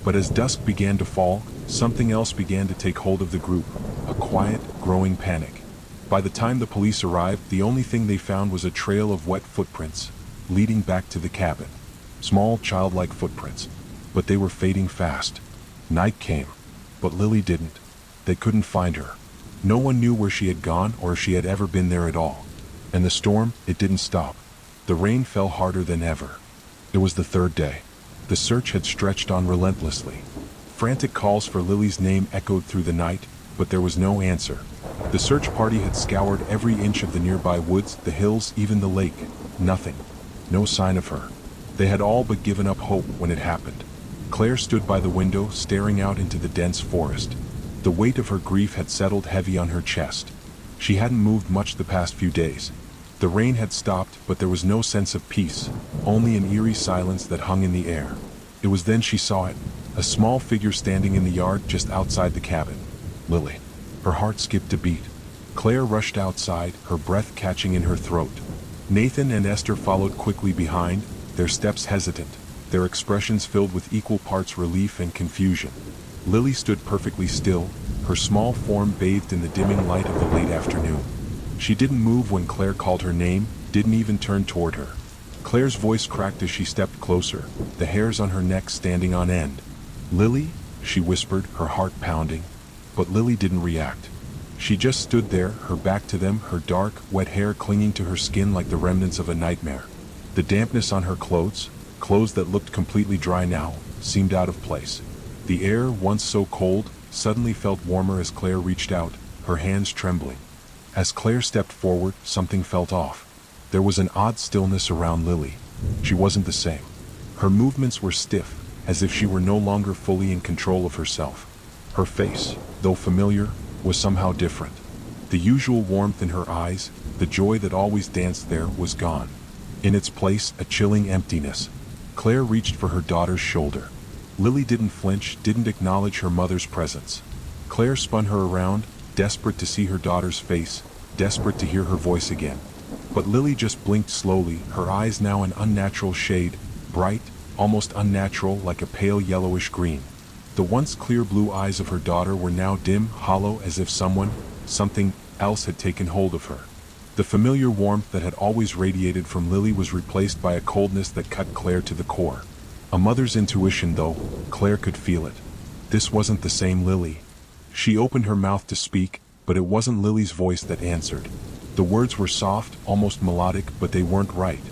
But as dusk began to fall, something else began to take hold of the group, a quiet, growing panic. By the time the police arrived, the only thing they found was a trail of wet footprints, leading back to the cabin. Small, childlike footprints, but they were fading fast. Night came, but Lily didn't. They couldn't find her. No one knew where she had gone or if she had ever been there at all. And the storm, it didn't stop. The rain fell harder than ever. It was the third day. The search had stretched on relentlessly. Frantic calls for Lily's name echoed through the night, but there was no answer. The search party had scoured every inch of the nearby woods, the hills, even the lake. Nothing. No sign of her. They had all but given up hope when it happened. Claire stood by the window, staring out into the dense forest. The weight of her grief had settled heavy on her chest. She hadn't moved much the past few days. The rain had stopped, but there was no sense of peace, only an eerie silence that hung in the air. It was then she saw it, a small figure standing in the yard just outside the cabin. Lily. Her heart skipped a beat. Claire rushed outside, her breath catching in her throat. Nathan and Esther followed quickly behind, their steps hesitant, their expressions filled with equal parts relief and confusion. Lily stood perfectly still, her small form bathed in the dimming light of the late afternoon. She didn't move when Claire called her name, didn't even turn toward her. Claire's voice cracked as she stepped closer, the hairs on her neck standing on end. "Lily?" she whispered, her heart pounding. But Lily didn't react. She just stood there, her back to them, her dark, wet hair clinging to her skin like the remnants of a nightmare. The dampness on her clothes that looked completely dry now, seemed out of place. The air, once so cold, suddenly felt warmer as Claire reached out, her hands trembling. As Claire stepped forward, something felt off. There was an odd stillness around Lily. She wasn't the same. Her movements were stiff, as if she were no longer fully in control of herself. Her face, though familiar, was somehow different. The usual warmth in her eyes, the joy that always danced there, was gone. In its place, a chilling emptiness. Claire reached for her daughter's shoulder. Lily didn't flinch, didn't acknowledge her mother's presence. Claire spun her around, desperate to see her daughter's face, desperate to hear her voice again. But Lily just blinked slowly, her eyes now an unnatural shade, bright, almost unnatural, like a pale yellowish green. The once clear blue eyes of her daughter were now dim, hollow, as if something else had taken hold of her. The familiar warmth that had always radiated from Lily was replaced by a coldness that cut Claire to the core. A mother's intuition, though, Claire could feel it. This wasn't the same Lily. She opened her mouth to speak, but it wasn't Lily's voice that answered. The words were soft, almost melodic, but they weren't right.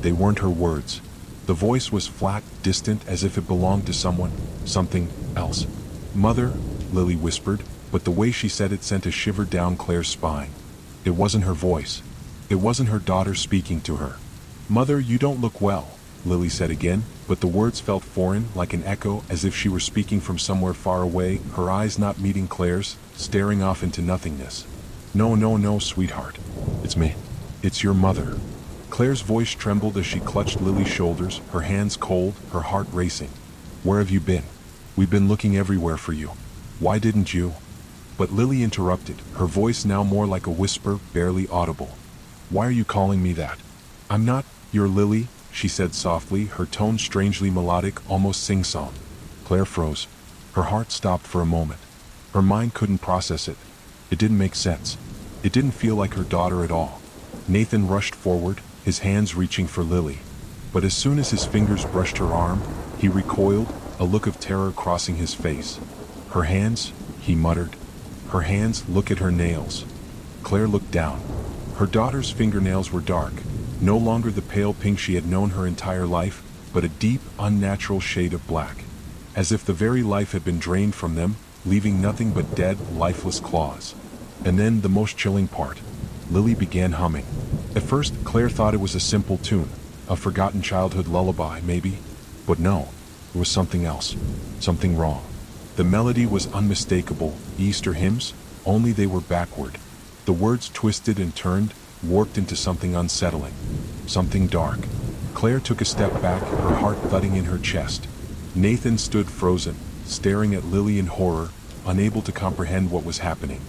They weren't her words. The voice was flat, distant, as if it belonged to something else. "Mother," Lily whispered, but the way she said it sent a shiver down Claire's spine. It wasn't her voice. It wasn't her daughter speaking to her. "Mother, you don't look well," Lily said again, but the words felt foreign, like an echo, as if she were speaking from somewhere far away, her eyes not meeting Claire's, staring off into nothingness. No, sweetheart. It's me. It's your mother." Claire's voice trembled as she clutched Lily's shoulders, her hands cold, her heart racing. "Where have you been? We've been looking everywhere for you. Why didn't you?" But Lily interrupted, her voice now more like a whisper, barely audible. "Why are you calling me that? I'm not your Lily," she said softly, her tone strangely melodic, almost sing-song. Claire froze. Her heart stopped for a moment. Her mind couldn't process it. It didn't make sense. It didn't feel like her daughter at all. Nathan rushed forward, his hands reaching for Lily. But as soon as his fingers brushed her arm, he recoiled, a look of terror crossing his face. "Her hands," he muttered. "Her hands, look at her nails." Claire looked down. Her daughter's fingernails were dark, no longer the pale pink she had known her entire life, but a deep, unnatural shade of black. As if the very life had been drained from them, leaving nothing but dead, lifeless claws. And then, the most chilling part, Lily began humming. At first, Claire thought it was a simple tune, a forgotten childhood lullaby, maybe. But no, it was something else, something wrong. The melody was unmistakable, Easter hymns, only they were backward. The words twisted and turned, warped into something unsettling, something dark. Claire took a step back, her heart thudding in her chest. Nathan stood frozen, staring at Lily in horror, unable to comprehend what was happening.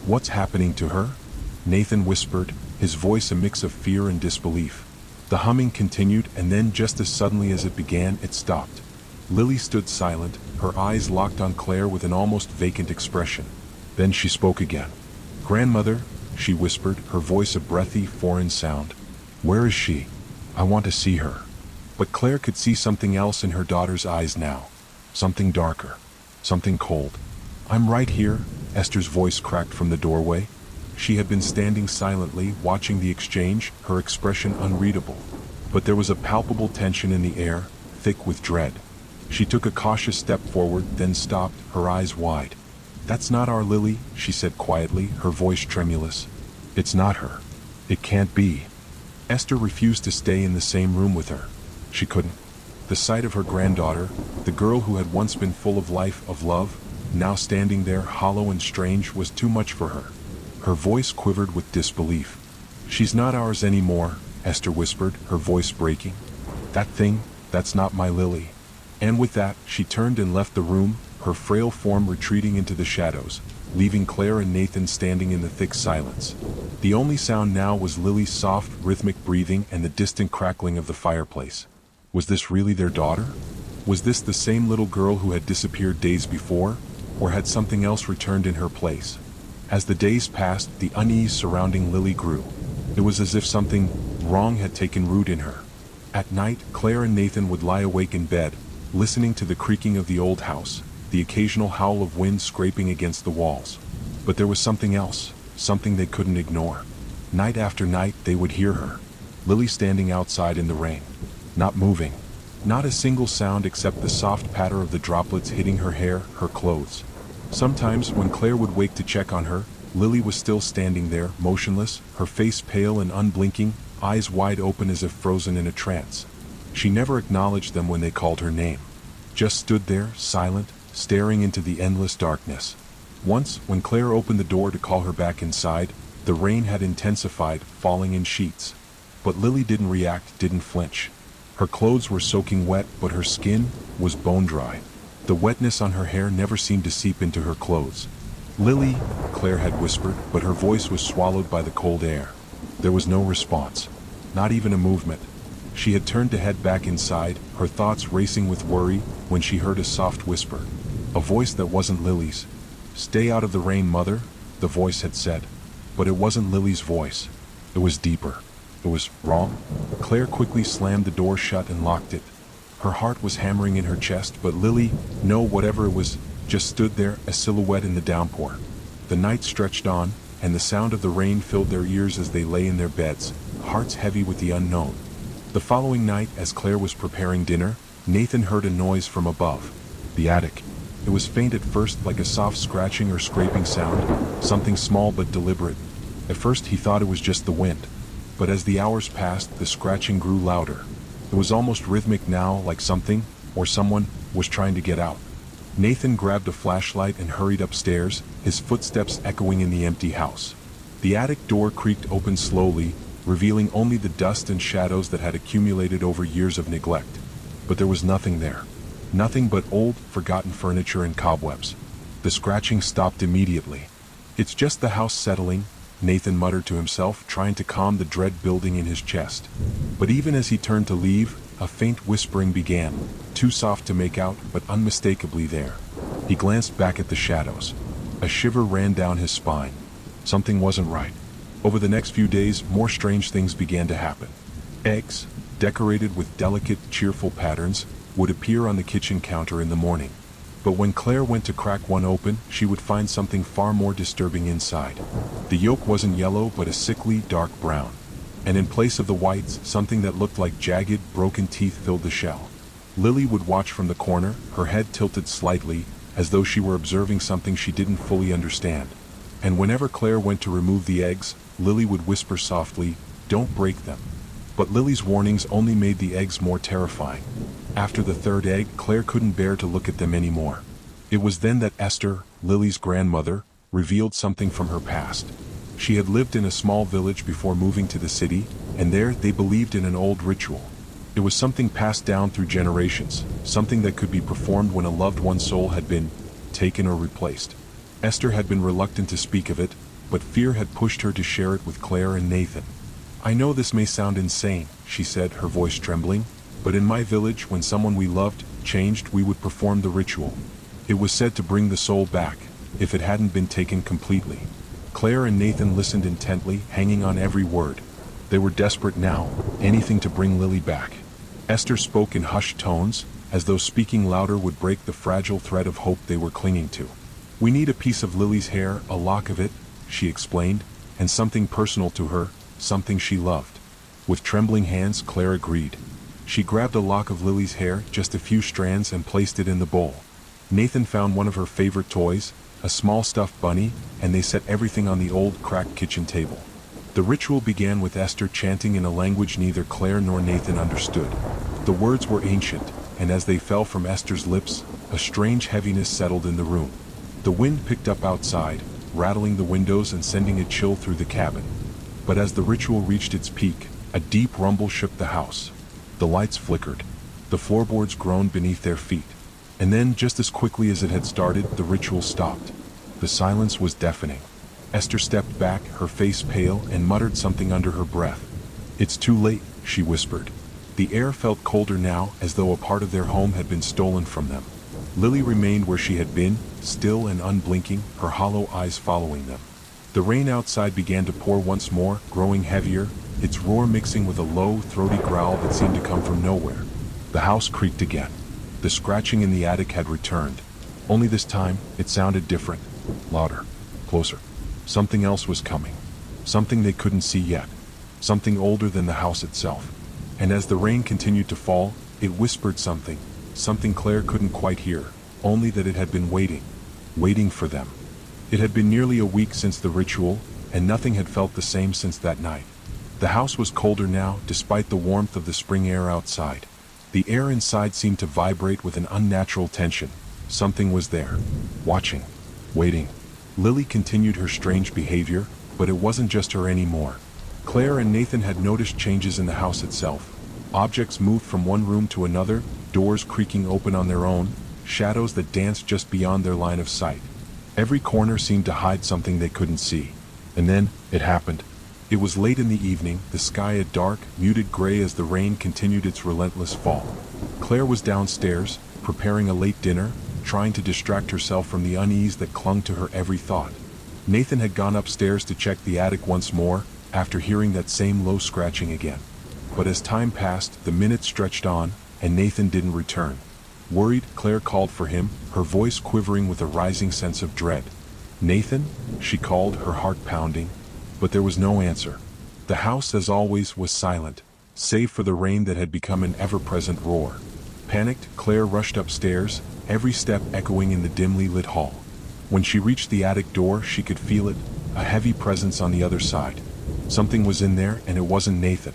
"What's happening to her?" Nathan whispered, his voice a mix of fear and disbelief. The humming continued, and then just as suddenly as it began, it stopped. Lily stood silent, her eyes locked on Claire with an almost vacant expression. Then she spoke again. "Grandmother," she whispered, her voice a breathy, foreign sound. "Where is she? I want to see her." But Claire could see something else in her daughter's eyes now. Something darker. Something cold. "I'm right here," Esther's voice cracked from the doorway. She had been standing silently, watching the exchange, her expression unreadable. But there was a palpable tension in the air, thick with dread. She took a cautious step forward, then stopped, her eyes wide. "That's not our Lily," she said quietly, her voice tremulous. "It's not her. It can't be." Esther refused to stay in the same room with her. She couldn't. The sight of her granddaughter, the girl who had once been full of life, of love, now standing there hollow and strange, was too much for her. Her voice quivered with disbelief. "She's not ours anymore," Esther whispered, her voice breaking. "That thing, that's not my Lily." And with that, she turned and left the room, her frail form retreating into the shadows, leaving Claire and Nathan standing in the thick silence. The only sound now was Lily's soft, rhythmic breathing and the distant crackling of the fireplace. Was this really their daughter? Was this the same little girl who had disappeared days before, or had something else returned in her place? As the days passed, the unease surrounding Lily grew. It was as if something wrong had taken root in her. At night, Claire and Nathan would lie awake in bed, listening to the creaking of the old house, the occasional howl of wind scraping against the walls. But there was something else, something they couldn't ignore. Night after night, they would hear her, Lily standing outside in the rain, not moving. Not a single sound except the soft patter of the droplets hitting her hair, her clothes. Sometimes, when Claire would wake to check on her, Lily was still standing there, motionless, her face pale and unblinking, eyes wide open as if frozen in a trance. She never acknowledged them when they called her name. Just stood there, silent, staring into the endless darkness. Once, when Claire opened the door to call her back inside, the rain had intensified, falling in sheets. But Lily didn't react, didn't flinch. Her clothes were soaking wet, but her skin was bone dry. The wetness on her hair never seemed to seep into her clothes. "Lily," Claire had whispered, but her voice was swallowed by the cold air. There was no response. Not even a movement. She had turned to head back inside, her thoughts racing with worry, when she heard a soft whisper. A voice that wasn't Lily's. "Stay out of the rain, Mother," the voice had said. But it wasn't Lily's voice. It was deeper. It was wrong. Claire quickly slammed the door shut and locked it. Her heart was hammering in her chest, but Lily, no, whatever it was, just stood there, a silhouette in the downpour. The night stretched on, and the sound of the rain filled their ears as they lay in their beds, hearts heavy with the unknown. The following night, as Claire was preparing dinner, Nathan heard a noise from above. The attic. It was faint at first, like a soft scratching or scraping sound, something small but deliberate. At first he thought it was just the wind. But as the hours passed, the scratching grew louder. It was almost rhythmic now, like something, or someone, was trying to get out. Nathan grabbed a flashlight and hurried upstairs, his footsteps echoing in the empty house. The attic door creaked open slowly, revealing only the dust and shadows that had accumulated over years of neglect. But there was nothing there. Nothing but old, forgotten furniture and cobwebs. The scratching stopped immediately. "It's just the house settling," Nathan muttered to himself, trying to calm the dread building in his chest. But even as he turned to leave, a faint whispering began, too soft to make out, but unmistakably there. He glanced back at the shadows. A shiver ran down his spine. Something wasn't right. Over the next few days, more strange things began to happen. Eggs, decorated with delicate, cheerful patterns, would appear on the kitchen counter in the morning. But when Claire went to crack one open, she would find something far more disturbing inside. The yolk wasn't yellow, but a sickly, dark brown. And in place of the whites, something that looked like jagged, broken teeth filled the shell. Lily would watch from the corner, her head tilted slightly, as though she were observing something she didn't fully understand. And whenever Claire went to remove the eggs, Lily would whisper softly, "Don't break them." But Lily's warnings only made the eggs more terrifying. After the third egg, Claire couldn't bear to look at them anymore. It was then that Esther, Lily's grandmother, revealed something from her past. She had lived in a small village before moving to the city, and there they believed in an old ritual. It was something passed down through generations, something that could be performed when a loved one's soul had been taken or replaced. Esther had been reluctant to speak of it, but fear had pushed her to share it with Claire and Nathan. "I know this may sound insane," she said, her voice trembling, "but in my village, when someone we loved changed, we would perform the ritual. It was said to bring the soul back, if it hadn't been taken completely." Claire and Nathan listened intently, hanging on every word. They were desperate now, anything to bring Lily back. Esther spoke in hushed tones, as though speaking louder would break the fragile thread of hope they were clinging to. "We need a piece of Lily's hair, a lock of it," she explained, "and something personal to her, something she loved." With trembling hands, Claire agreed. She grabbed a lock of Lily's hair, just a few strands, and placed it in the bowl. Nathan found one of her favorite toys, a small stuffed bunny, and they set everything on the old, cracked kitchen table. The ritual began with Esther chanting in a language neither Claire nor Nathan understood. The words were ancient, and as they fell from Esther's lips, a strange heaviness settled in the room. The wind picked up outside, rattling the windows and sending a chill through the cabin. But as the ritual reached its peak, a deep rumble shook the house. The lights flickered. The floorboards groaned beneath their feet. And then, just as quickly as it had started, the ritual stopped. The silence was deafening. Esther stepped back, her face pale, and muttered something under her breath. "It's too late," she whispered. The air felt colder now, as though a part of their home had been stolen from them. Lily remained where she had been, still and unblinking, her hollow eyes following them. The rain outside began to pour once more, growing heavier, its roar mixing with a low, throaty growl that seemed to come from nowhere. The house creaked again. The scratching in the attic had returned. Only this time, it sounded different, louder, closer. Something else was coming. Something they couldn't see yet. Something older than the house itself. And as the rain continued to fall, it whispered something, something Claire couldn't quite hear, only that it had been waiting for them. It had been nearly a week since the ritual, and nothing had felt the same since that night. The house was colder now, despite the warmth of the spring air outside. The air inside seemed to vibrate with an unnatural tension. Something was there, watching, waiting. Lily continued her strange behavior, but it wasn't just her anymore. Claire and Nathan had noticed changes in the house itself. Objects moved from one room to another, doors creaking open on their own, shadows that danced just beyond their line of sight. Every corner seemed to hide something they couldn't see. And then, it happened. It was late in the evening, the sky a dark, muted gray as the rain continued its relentless fall. Claire was downstairs, preparing a late dinner, trying to distract herself from the unease that clung to her every thought. Nathan had gone upstairs to check the attic once more, after hearing that same low scratching again. But as time passed, the minutes stretched on, and Nathan didn't return. Worried, Claire called for him, her voice quivering with a rising sense of dread. "Nathan?" she called, her heart pounding. But there was no answer. The house, as always, was silent, save for the rain that had become an ever-present roar. Panicked, Claire rushed upstairs, every step echoing in the dimly lit hall. When she reached the attic door, she could feel it, a heavy presence on the other side. Something was in there, and it wasn't Nathan.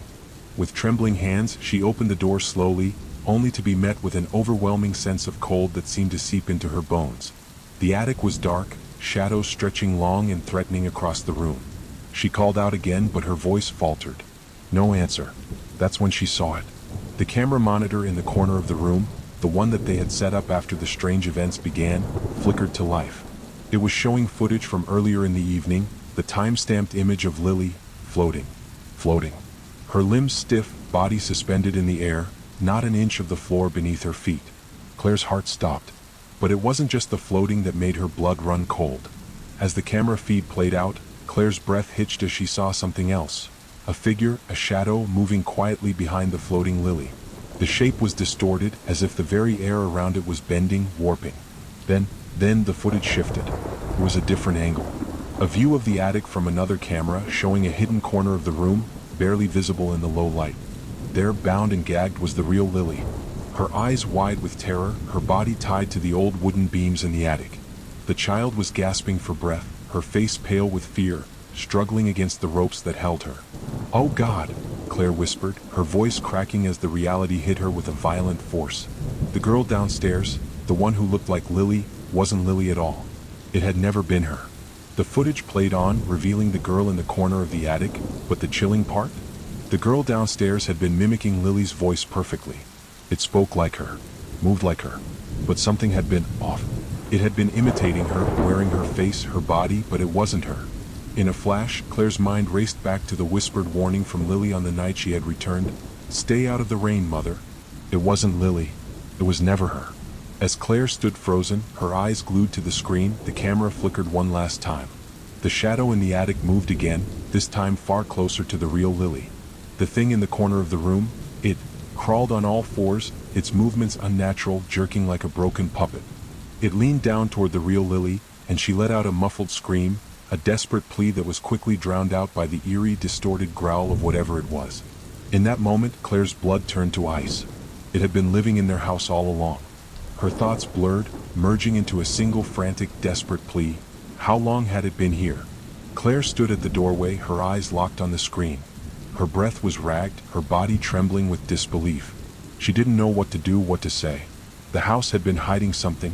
With trembling hands, she opened the door slowly, only to be met with an overwhelming sense of cold that seemed to seep into her bones. The attic was dark, shadows stretching long and threatening across the room. She called out again, but her voice faltered. No answer. That's when she saw it. The camera monitor in the corner of the room, the one that they had set up after the strange events began, flickered to life. It was showing footage from earlier in the evening, the time-stamped image of Lily, floating. Her limbs stiff, body suspended in the air, not an inch of the floor beneath her feet. Claire's heart stopped. But it wasn't just the floating that made her blood run cold. As the camera feed played out, Claire's breath hitched as she saw something else. A figure, a shadow, moving quietly behind the floating Lily. The shape was distorted, as if the very air around it was bending, warping. Then the footage shifted. It was a different angle. A view of the attic from another camera, showing a hidden corner of the room, barely visible in the low light. There, bound and gagged, was the real Lily. Her eyes wide with terror, her body tied to the old wooden beams in the attic. The child was gasping for breath, her face pale with fear, struggling against the ropes that held her. "Oh God!" Claire whispered, her voice cracking as the reality hit her with a violent force. The girl downstairs, the one who looked like Lily, wasn't Lily at all. It had never been her. The footage played on, revealing the girl in the corner of the attic, but the chilling part? The girl downstairs had been mimicking Lily's voice perfectly. It spoke like her, moved like her, but something had been off. It had been imitating her, wearing her face, her body, but it wasn't her. In a flash, Claire's mind raced back to the whispered warning from Lily on the night she had returned. "Stay out of the rain, Mother." It wasn't Lily. It was never her. As Claire stood frozen, her eyes glued to the screen, the camera flickered one last time. The shadow in the attic moved again, this time far closer to the real Lily. The thing in the corner of the room, it crawled on all fours, its movements unnatural, jerking like a broken puppet. It leaned down toward the real Lily, and she let out a muffled scream, a desperate plea that was quickly drowned out by the eerie, distorted growl of whatever it was. In that moment, Claire's blood turned to ice. It had been living in their house all along. Her thoughts blurred, merging into a single frantic, desperate plea. How long had it been here? Claire stood at the doorway, her eyes locked on the screen. Her breath was ragged, her body trembling with disbelief. She didn't know what to do, what to say. The house had been hiding something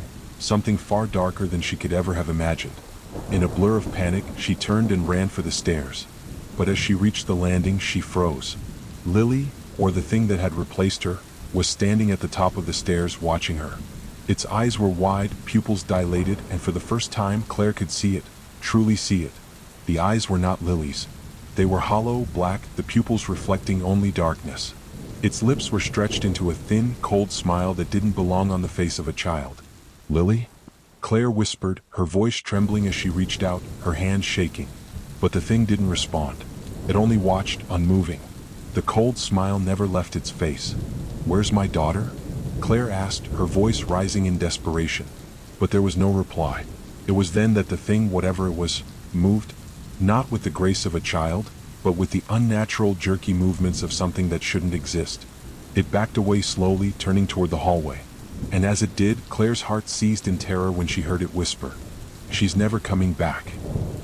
far darker than she could ever have imagined. In a blur of panic, she turned and ran for the stairs. But as she reached the landing, she froze. Lily, or the thing that had replaced her, was standing at the top of the stairs watching her. Its eyes were wide, pupils dilated, and for the first time Claire could see it, truly see it. The eyes were not Lily's. They were hollow, black, the pupils reflecting only darkness. Its lips were stretched into a thin, cold smile that didn't belong on the face of a child. "Lily?" Claire whispered, her voice trembling as she reached out, her hands shaking. But the thing didn't respond. It only watched, unmoving. The cold smile never left its face. "Where's my daughter?" Claire asked, her voice rising in desperation. But there was no reply. It was then that the thing, whatever it was, moved, not with the grace of a child, but with the unnatural, jerky movements of something that shouldn't exist. It backed away slowly, turning toward the hallway. And as it did, Claire's heart seized in terror when she heard it whisper, "She's never coming back."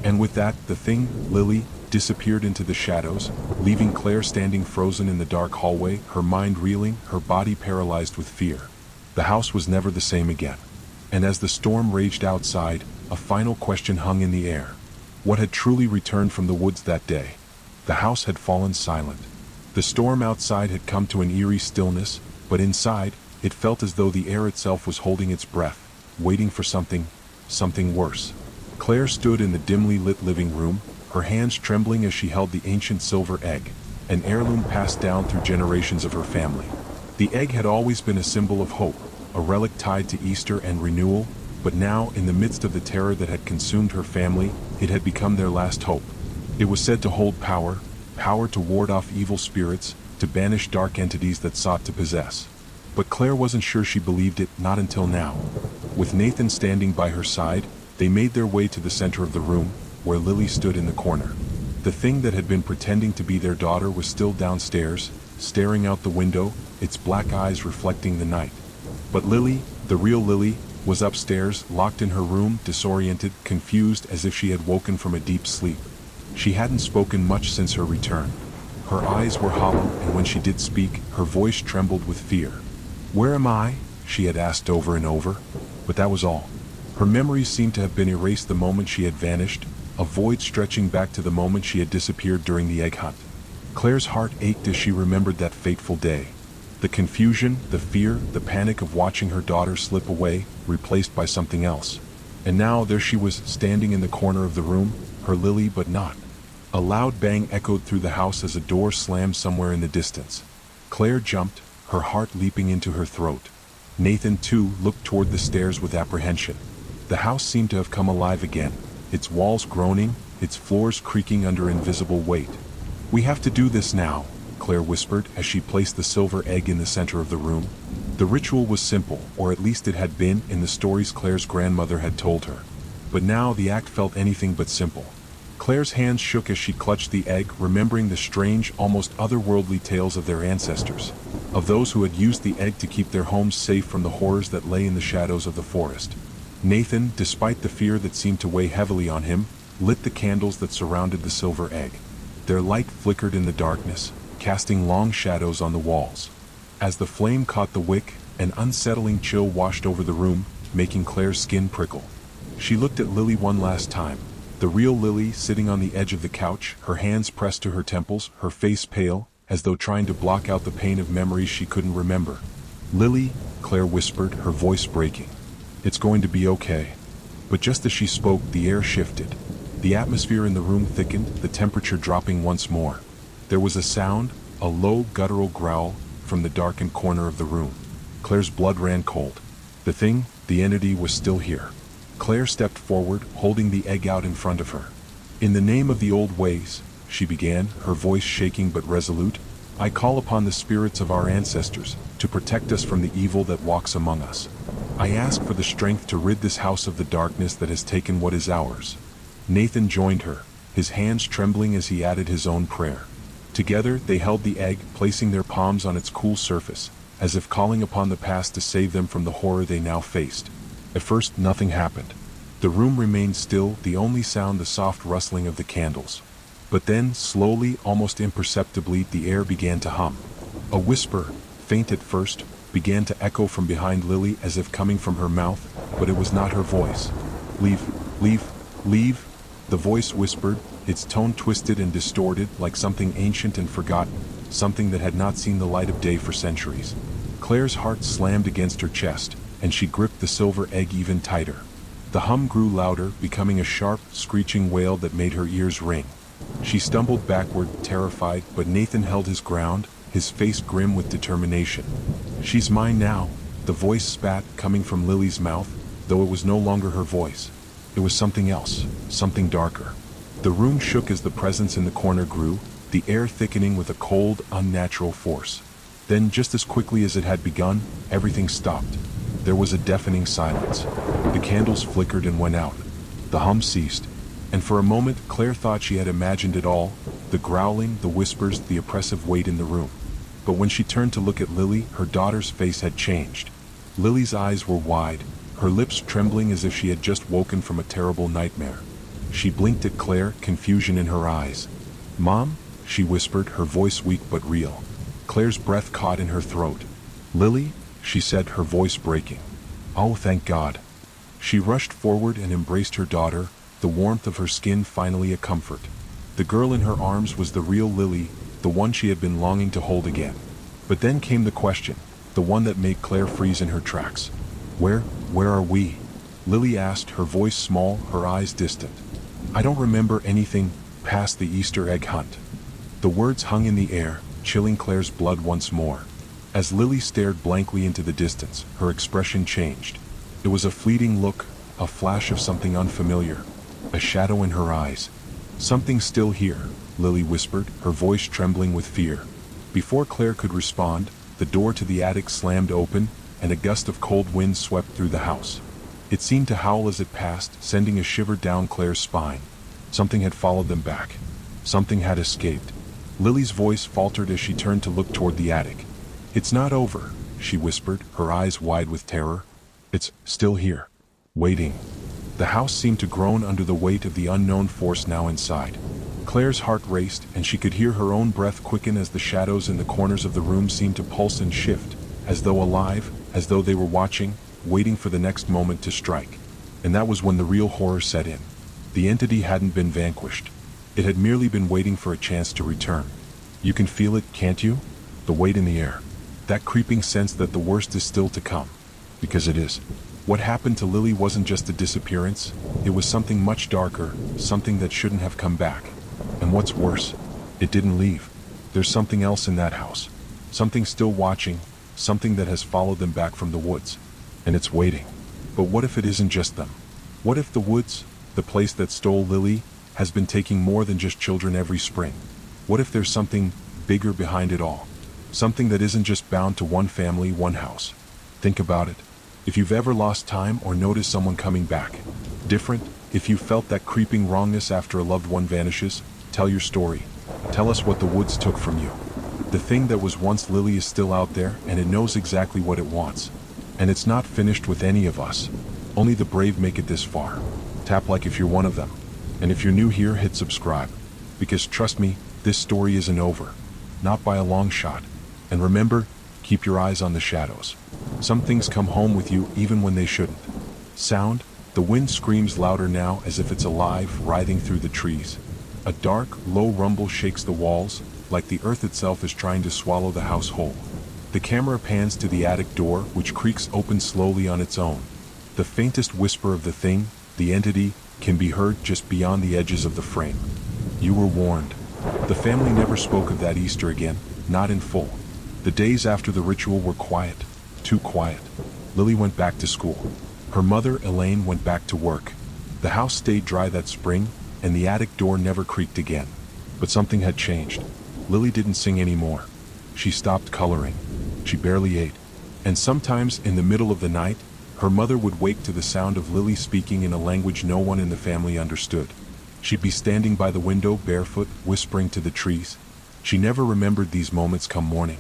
And with that, the thing, Lily, disappeared into the shadows, leaving Claire standing frozen in the dark hallway, her mind reeling, her body paralyzed with fear. The house was never the same again. And as the storm raged outside, a final question hung in the air. What had truly returned from the woods that day? The house had fallen silent. The storm outside had come to an eerie stillness, but inside, it felt as though the air itself was holding its breath, waiting for something worse. Claire stood in the dimly lit living room, her hands trembling as she held the ancient silver egg, an heirloom passed down through generations of her family. The egg had always been a symbol of hope, a relic tied to Easter and renewal, but now, in the midst of the terror that had consumed her family, it had become their last hope. It was said to hold power, power to ward off evil spirits, to banish dark entities that sought to possess. But Claire wasn't sure she believed it, not until now. With Nathan standing by her side, they made their way to the center of the room, where Lily stood in the corner. The thing that had been pretending to be their daughter was still downstairs, staring out the window, its black eyes reflecting the night. But Lily, the real Lily, was upstairs, locked in her room, disoriented, confused, as if she had woken from a deep sleep. She hadn't spoken much since her return. Her eyes were hollow, and when she did speak, her voice trembled with fear. "Where am I?" she had asked over and over, but that was all. Her memories seemed to have been erased the moment she had vanished, a void stretching back to the moment she had disappeared during the egg hunt. Claire's heart ached as she remembered that fateful day. The confusion, the fear, the panic of watching her daughter slip away, replaced by something else. And now there she was, standing in the corner of the room, her Lily but not. A loud bang echoed through the house as a door slammed somewhere in the distance. Claire jumped, her heart leaping into her throat. Nathan, too, looked toward the stairs with apprehension. The house seemed to have come alive again, its walls groaning, its floors creaking under invisible weight. "We have to do this now," Claire whispered as she placed the silver egg in the center of the room. The ritual was simple, or at least it had been in the stories Claire's grandmother had told her. But now the act felt anything but simple. Claire's hands shook as she clutched the egg, remembering the strange, almost otherworldly tales of their ancestors, of those who had used the egg to keep their homes safe from the horrors that lay in the shadows of the forest. Nathan, despite the fear that seemed to weigh heavily on him, lit the candles that surrounded the silver egg. Their light flickered in the darkness, casting long shadows on the walls. As the flame caught the wick, an unsettling chill washed over the room, making Claire's skin prickle. She looked at Lily one last time. The real Lily sitting on the edge of the couch, her hands pressed to her temples, her face pale, as though trying to block out the pain of memories she couldn't remember. "Lily," Claire whispered, her voice breaking. "It's going to be okay." But just as she spoke, the air shifted. The atmosphere in the room thickened, the temperature dropping once more. There was a sound, a low guttural growl, from the darkened corner of the room. Claire's blood ran cold. The entity was still here. Claire stepped forward, holding the egg out in front of her. "In the name of the old ways," she began, her voice shaking but resolute, "I call upon the spirits of our ancestors to protect us from the evil that walks among us. I ask for the strength to rid this house of the darkness that has taken what is ours." Nathan joined her, his hands trembling as he added his own prayer. Together they held the egg, placing their palms on its cool surface, as if calling upon the past to save them from the horror they now faced. At first, nothing happened. The room remained still, the only sound the soft rustling of the candles. But then, slowly, almost imperceptibly, the air began to hum. A whisper, faint at first, began to echo from behind Lily as if coming from her mouth, but it was not her voice. "Leave, leave, leave," the voice whispered, its tone twisted and distorted like something ancient and forgotten, something that had not seen the light of day for centuries. Claire's heart slammed against her chest, and she gripped the silver egg even tighter. The hum grew louder, becoming a sharp, screeching wail that made her ears ring. She stumbled backward, terrified, but Nathan held his ground, his face grim with determination. "She's mine now," the voice spat, coming from Lily's mouth, though it was no longer her voice. It was something else, something darker. The room shook as the presence in the corner grew, the air thickening with a cold, unnatural force. Then, just as quickly as it had begun, everything stopped. There was a deafening silence. The candles flickered and went out. The hum ceased. And for a moment, Claire thought she had imagined it all, the growling, the whispers, the oppressive weight in the room. But when she turned to look at Lily, her daughter's face had changed. Lily's eyes were wide, her lips trembling as if she had just woken from a terrible nightmare. She blinked at Claire, confusion in her eyes. "Mom?" she whispered, her voice weak but real. Claire's breath caught in her throat. "Lily?" she said, her voice breaking. "Oh, thank God." She rushed forward and embraced her daughter, the warmth of her skin finally a comfort. The girl in her arms was the real Lily, the one she had been longing to hold again. But then came the question, the one that made Claire freeze in her tracks. Where are we?" Lily asked, her voice small, her eyes distant. I don't remember anything past the Easter egg hunt. The words hung in the air, chilling Claire's blood once more. As Lily stared blankly into the distance, her expression changed. It was a fleeting look, a flash of something unfamiliar, a shadow in her eyes. Something's still here, Lily whispered, her voice trembling with fear. Before Claire could respond, the door to the attic slammed open, and a gust of cold wind swept through the house. It seemed to howl as it passed, sending a shiver down Claire's spine. Something had followed them back. Something had escaped. Lily's voice faltered as she turned to look toward the attic. It's not over, she whispered, her eyes wide with terror. It's still here, waiting. The house seemed to groan under the weight of the unknown force now inside. Claire's heart raced, and she could hear her own breath quicken as the shadows in the corners of the room seemed to pulse and shift, as though alive, as though they were watching, waiting for the next moment to strike. And that was when the real horror set in. The entity hadn't been vanquished. It had merely been waiting for a chance to return. You can feel it, can't you? The weight in the air. That creeping sense that the worst is still to come. Because it is. What happened to Lily wasn't just a disappearance. It was something much darker, something that shouldn't have come back. And what's worse, it didn't leave. There's something else in that house. Something still watching, something that has followed them back from the woods. And it's waiting. But what if it isn't just them? What if the woods, the place that stole Lily, has been taking more than just children every spring? What if there's something bigger behind it all? Something that isn't just bound to one family, one house. Think about it. If you've ever lost time or noticed someone coming back, different, if you felt that creeping wrongness after a loved one vanishes, tell your story. Tell us what the woods took from you. The thing that was once Lily is still out there, and it knows exactly what it wants. And it's not finished with any of us. Only the brave make it this far. Tap like if you're one of them. And if you're new here, hit subscribe. Because trust me, this story isn't over. Not by a long shot. And remember, keep your eyes on the shadows. Some things come home with you even when they shouldn't. Sound, the wind screams louder now as if it's alive, writhing through the trees. A dark, low rumble shakes the walls, like the earth itself is trying to swallow the house whole. The camera pans to the attic door, which creaks open slowly on its own. The faintest whisper of the thing, the entity, can be heard just beyond the edges of the frame. You were warned. The family never spoke of that Easter again, not in full. The days after the ritual were quiet, too quiet. Lily went back to school. Her mother, Elaine, went back to work. The house stayed dry that spring, and the attic door never creaked again. But something had changed. Lily didn't sing anymore. She stopped coloring. She barely ate. And sometimes, in the middle of the night, her mother would wake to the sound of Lily speaking in a language no one in the family understood. She'd be standing by the window, barefoot, whispering to the trees. She never remembered these moments come morning.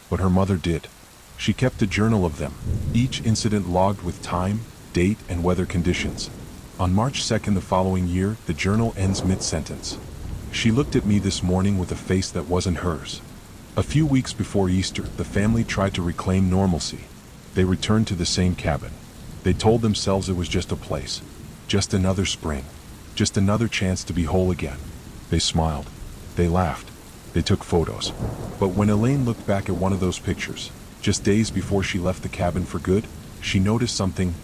But her mother did. She kept a journal of them, each incident logged with time, date, and weather conditions. On March 2nd the following year, the journal ends mid-sentence. She looked at me this morning with a face that wasn't hers. A few weeks before Easter, the family tried to reclaim normalcy. They returned to the same cabin. They told themselves it was just a place, just another spring, just another chance to be whole again. They smiled. They laughed. They took photos. But when Elaine looked back at one of those pictures, just days before she left the cabin for good, she noticed something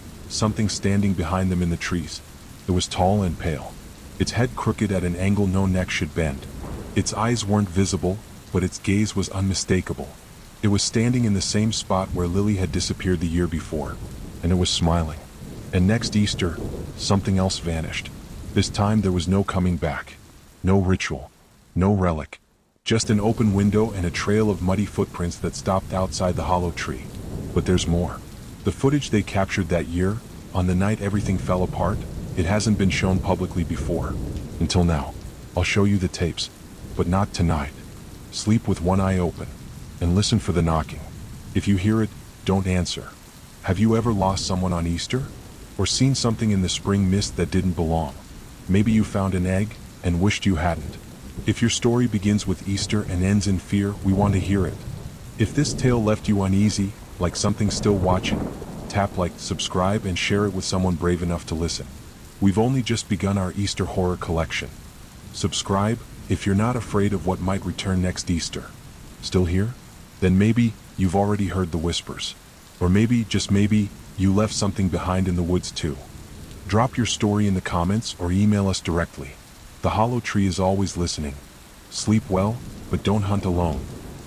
standing behind them in the trees. It was tall and pale. Its head crooked at an angle no neck should bend. Its eyes weren't visible, but its gaze was unmistakable. It was standing in the same spot where Lily had disappeared the year before, and it was smiling. And next Easter, something else vanished. This time there was no coming back. No ritual. No relic. Just an open window and a trail of muddy footprints that stopped outside the hollow tree. But there's more. The footage they captured that year, on the night everything fell apart, it hasn't been shown publicly before. Until now. I'll show you the tapes. But not tonight. Sleep with one eye open. And listen for the knocking. If you hear it, don't answer. Have you ever lost someone on Easter? Or seen something in the spring mist that didn't belong? Maybe you found an egg and wished you hadn't. If your story begins with Easter and ends in fear, we want to hear it. If this tale left you uneasy, like something still watching, tap like, subscribe, and share it with someone brave enough to listen. We've only just begun our Easter horror collection. Subscribe if you're not afraid of what might return next Easter. Still here? Then maybe you've already heard the whispers. Or maybe, just maybe, you left something behind in the woods too. Drop your story in the comments or email us directly. The hollow tree is always listening. Sleep well, but don't hunt alone.